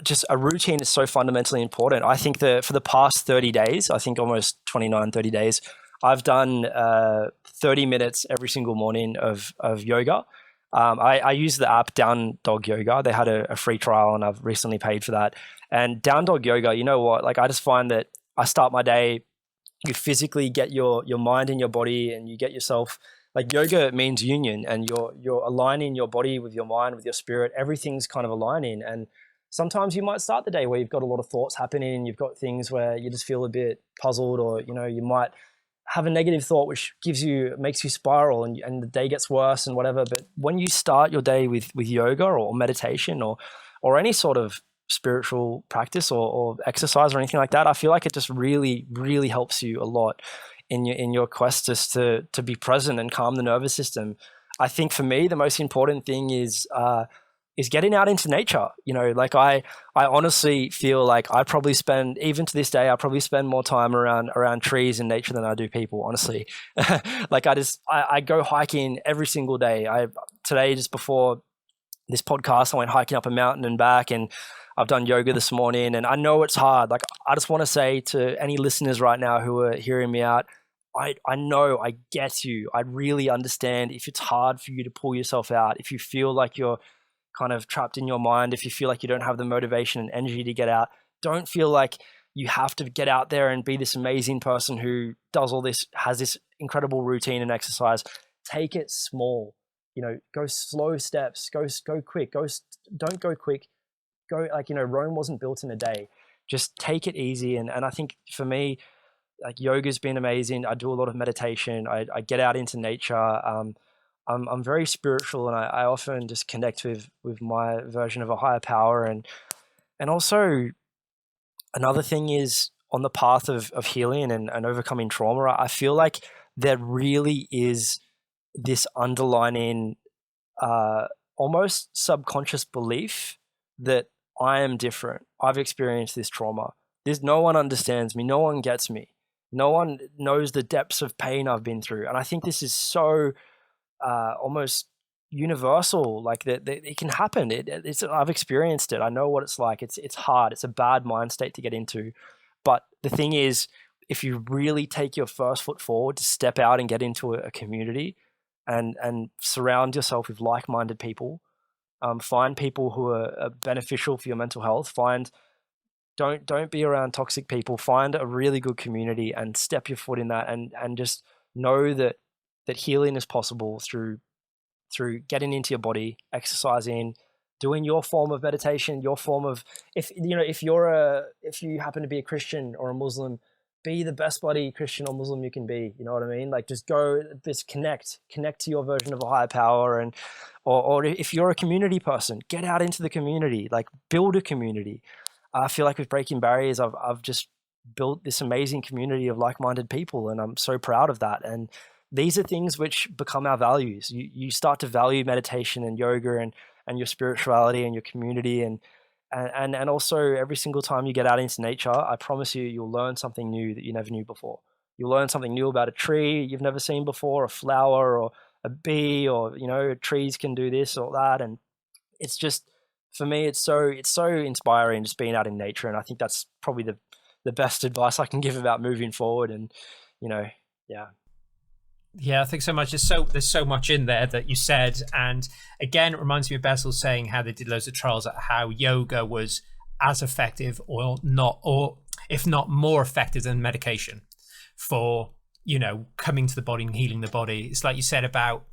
just a routine is so fundamentally important. I think that for the past 30 days, I think almost 29, 30 days, I've done 30 minutes every single morning of yoga. I use the app Down Dog Yoga. They had a free trial and I've recently paid for that. And Down Dog Yoga, you know what? Like, I just find that I start my day, you physically get your mind in your body, and you get yourself, like, yoga means union, and you're aligning your body with your mind, with your spirit. Everything's kind of aligning. And sometimes you might start the day where you've got a lot of thoughts happening. You've got things where you just feel a bit puzzled, or, you know, you might have a negative thought which makes you spiral, and the day gets worse and whatever. But when you start your day with yoga or meditation or any sort of spiritual practice or exercise or anything like that, I feel like it just really, really helps you a lot in your quest just to be present and calm the nervous system. I think for me, the most important thing is getting out into nature. You know, like, I honestly feel like I probably spend, even to this day, I probably spend more time around trees and nature than I do people, honestly. Like, I go hiking every single day. Today, just before this podcast, I went hiking up a mountain and back, and I've done yoga this morning, and I know it's hard. Like, I just want to say to any listeners right now who are hearing me out, I know, I get you. I really understand if it's hard for you to pull yourself out, if you feel like you're kind of trapped in your mind, if you feel like you don't have the motivation and energy to get out. Don't feel like you have to get out there and be this amazing person who does all this, has this incredible routine and exercise. Take it small. You know, go slow steps, go quick, don't go quick. Go, like, you know, Rome wasn't built in a day. Just take it easy. And I think for me, like, yoga's been amazing. I do a lot of meditation. I get out into nature. I'm very spiritual, and I often just connect with my version of a higher power. And also another thing is, on the path of healing and overcoming trauma, I feel like there really is this underlining almost subconscious belief that I am different. I've experienced this trauma. No one understands me. No one gets me. No one knows the depths of pain I've been through. And I think this is so almost universal. Like, that it can happen. I've experienced it. I know what it's like. It's hard. It's a bad mind state to get into. But the thing is, if you really take your first foot forward to step out and get into a community and surround yourself with like-minded people, find people who are beneficial for your mental health. Don't be around toxic people. Find a really good community and step your foot in that, and just know that healing is possible through getting into your body, exercising, doing your form of meditation, your form of, if you happen to be a Christian or a Muslim, be the best bloody Christian or Muslim you can be. You know what I mean? Like, just connect to your version of a higher power. Or if you're a community person, get out into the community, like, build a community. I feel like with Breaking Barriers, I've just built this amazing community of like-minded people, and I'm so proud of that. And these are things which become our values. You start to value meditation and yoga and your spirituality and your community, and also every single time you get out into nature, I promise you'll learn something new that you never knew before. you learn something new about a tree you've never seen before, a flower or a bee, or, trees can do this or that. And it's just, for me, it's so inspiring just being out in nature. And I think that's probably the best advice I can give about moving forward. And, yeah. Yeah, I think so much. There's so much in there that you said, and again, it reminds me of Basil saying how they did loads of trials at how yoga was as effective, or not, or if not more effective than medication for coming to the body and healing the body. It's like you said about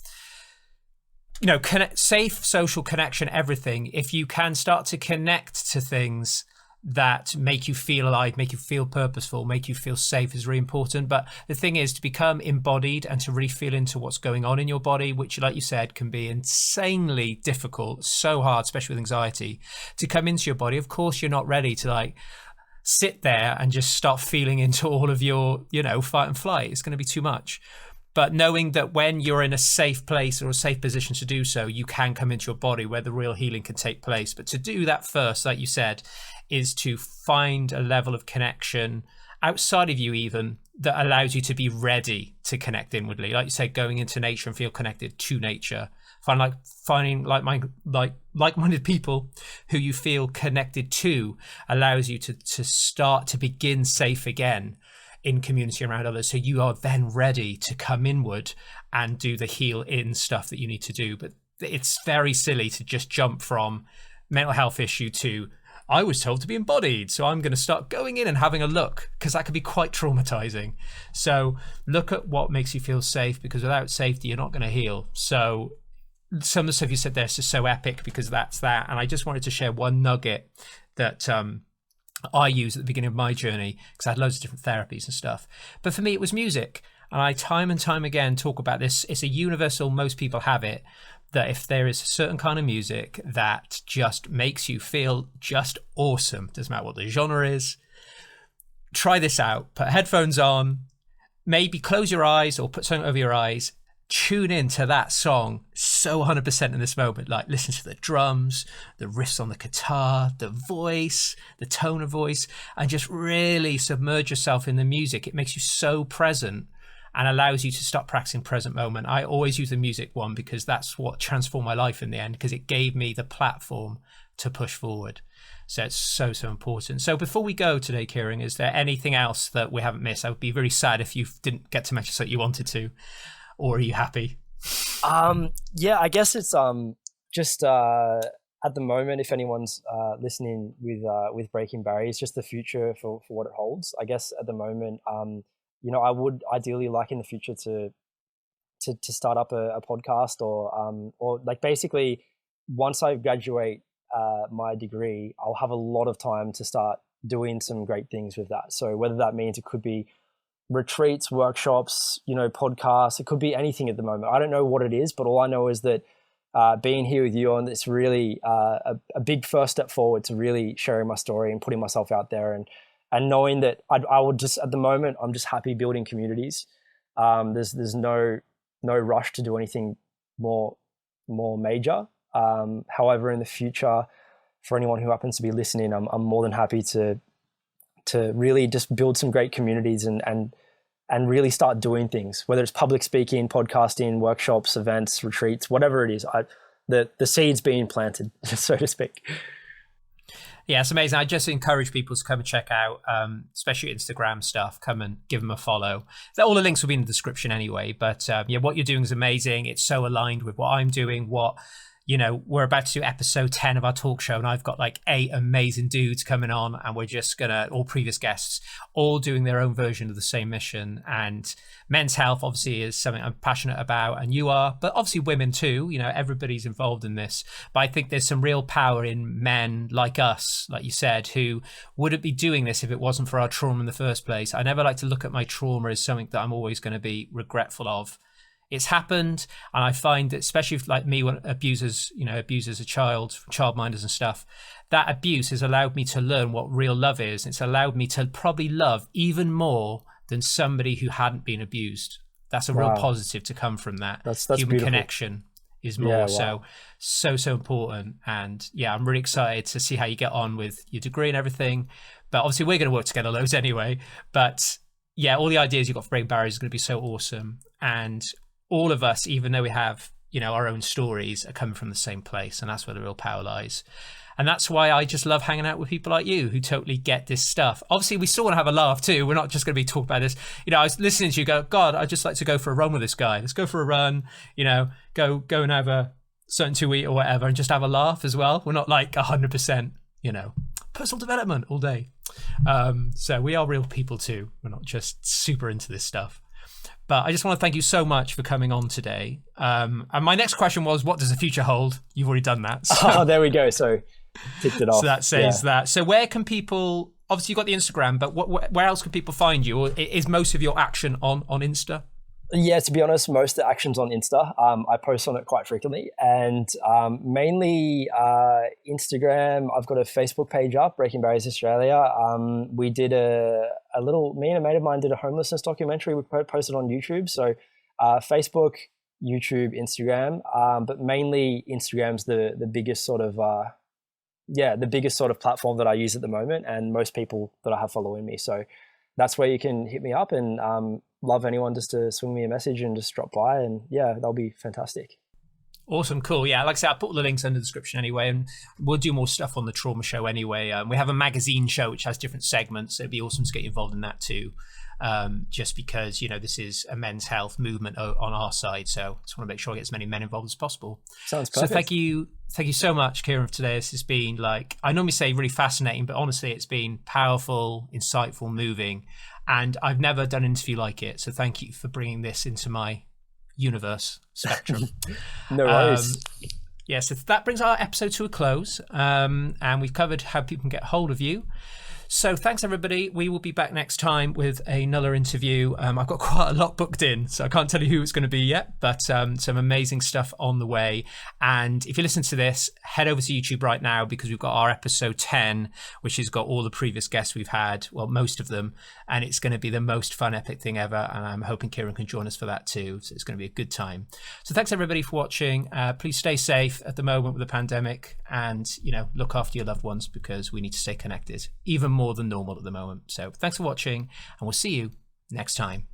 safe social connection, everything. If you can start to connect to things that make you feel alive, make you feel purposeful, make you feel safe, is really important. But the thing is to become embodied and to really feel into what's going on in your body, which, like you said, can be insanely difficult, so hard, especially with anxiety, to come into your body. Of course, you're not ready to sit there and just start feeling into all of your, fight and flight. It's going to be too much. But knowing that when you're in a safe place or a safe position to do so, you can come into your body where the real healing can take place. But to do that first, like you said, is to find a level of connection outside of you even that allows you to be ready to connect inwardly. Like you said, going into nature and feel connected to nature. Finding like-minded people who you feel connected to allows you to start to begin safe again in community around others. So you are then ready to come inward and do the heal in stuff that you need to do. But it's very silly to just jump from mental health issue to, I was told to be embodied, so I'm going to start going in and having a look, because that can be quite traumatizing. So look at what makes you feel safe, because without safety, you're not going to heal. So some of the stuff you said there is just so epic, because that's that. And I just wanted to share one nugget that I used at the beginning of my journey, because I had loads of different therapies and stuff. But for me, it was music. And I time and time again talk about this. It's a universal, most people have it, that if there is a certain kind of music that just makes you feel just awesome, doesn't matter what the genre is, try this out. Put headphones on, maybe close your eyes or put something over your eyes, tune into that song so 100% in this moment. Like, listen to the drums, the riffs on the guitar, the voice, the tone of voice, and just really submerge yourself in the music. It makes you so present and allows you to start practicing present moment. I always use the music one because that's what transformed my life in the end, because it gave me the platform to push forward. So it's so important. So before we go today, Kieran, is there anything else that we haven't missed? I would be very sad if you didn't get to mention something you wanted to, or are you happy? Yeah, I guess it's just at the moment, if anyone's listening with Breaking Barriers, just the future for what it holds. I guess at the moment, I would ideally like in the future to start up a podcast, or like basically once I graduate my degree, I'll have a lot of time to start doing some great things with that. So whether that means it could be retreats, workshops, podcasts, it could be anything at the moment. I don't know what it is, but all I know is that being here with you on, it's really a big first step forward to really sharing my story and putting myself out there, and knowing that I would just, at the moment, I'm just happy building communities. There's no rush to do anything more major. However, in the future, for anyone who happens to be listening, I'm more than happy to really just build some great communities and really start doing things, whether it's public speaking, podcasting, workshops, events, retreats, whatever it is. The seed's being planted, so to speak. Yeah, it's amazing. I just encourage people to come and check out, especially Instagram stuff. Come and give them a follow. All the links will be in the description anyway. But what you're doing is amazing. It's so aligned with what I'm doing. We're about to do episode 10 of our talk show, and I've got like 8 amazing dudes coming on, and we're just gonna, all previous guests, all doing their own version of the same mission. And men's health obviously is something I'm passionate about, and you are, but obviously women too. Everybody's involved in this. But I think there's some real power in men like us, like you said, who wouldn't be doing this if it wasn't for our trauma in the first place. I never like to look at my trauma as something that I'm always going to be regretful of. It's happened, and I find that, especially if, like me, when abusers a child, childminders and stuff, that abuse has allowed me to learn what real love is. It's allowed me to probably love even more than somebody who hadn't been abused. That's a real positive to come from that. That's human beautiful. Connection is more so important. And yeah, I'm really excited to see how you get on with your degree and everything. But obviously we're going to work together loads anyway. But yeah, all the ideas you've got for breaking barriers is going to be so awesome. And all of us, even though we have, our own stories, are coming from the same place. And that's where the real power lies. And that's why I just love hanging out with people like you who totally get this stuff. Obviously, we still want to have a laugh too. We're not just going to be talking about this. I was listening to you go, God, I'd just like to go for a run with this guy. Let's go for a run, go and have a something to eat or whatever and just have a laugh as well. We're not like 100%, personal development all day. So we are real people too. We're not just super into this stuff. But I just want to thank you so much for coming on today. And my next question was, what does the future hold? You've already done that. So. There we go. So ticked it off. So that says that. So where can people, obviously you've got the Instagram, but where else can people find you? Or is most of your action on Insta? Yeah, to be honest, most of the action's on Insta. I post on it quite frequently, and mainly Instagram. I've got a Facebook page up, Breaking Barriers Australia. We did me and a mate of mine did a homelessness documentary. We posted on YouTube. So Facebook, YouTube, Instagram, but mainly Instagram's the biggest sort of platform that I use at the moment, and most people that I have following me. So that's where you can hit me up, and love anyone just to swing me a message and just drop by, and yeah, that'll be fantastic. Awesome, cool. Yeah, like I said, I'll put all the links in the description anyway, and we'll do more stuff on the trauma show anyway. We have a magazine show which has different segments, so it'd be awesome to get you involved in that too. Just because, this is a men's health movement on our side, so I just want to make sure I get as many men involved as possible. Sounds perfect. So thank you so much, Kieran, for today. This has been, I normally say really fascinating, but honestly, it's been powerful, insightful, moving, and I've never done an interview like it. So thank you for bringing this into my universe spectrum. No worries. So that brings our episode to a close, and we've covered how people can get hold of you. So thanks, everybody. We will be back next time with another interview. I've got quite a lot booked in, so I can't tell you who it's going to be yet, but some amazing stuff on the way. And if you listen to this, head over to YouTube right now, because we've got our episode 10, which has got all the previous guests we've had, well, most of them, and it's going to be the most fun, epic thing ever. And I'm hoping Kieran can join us for that too. So it's going to be a good time. So thanks, everybody, for watching. Please stay safe at the moment with the pandemic, and, look after your loved ones, because we need to stay connected, even more than normal at the moment. So thanks for watching, and we'll see you next time.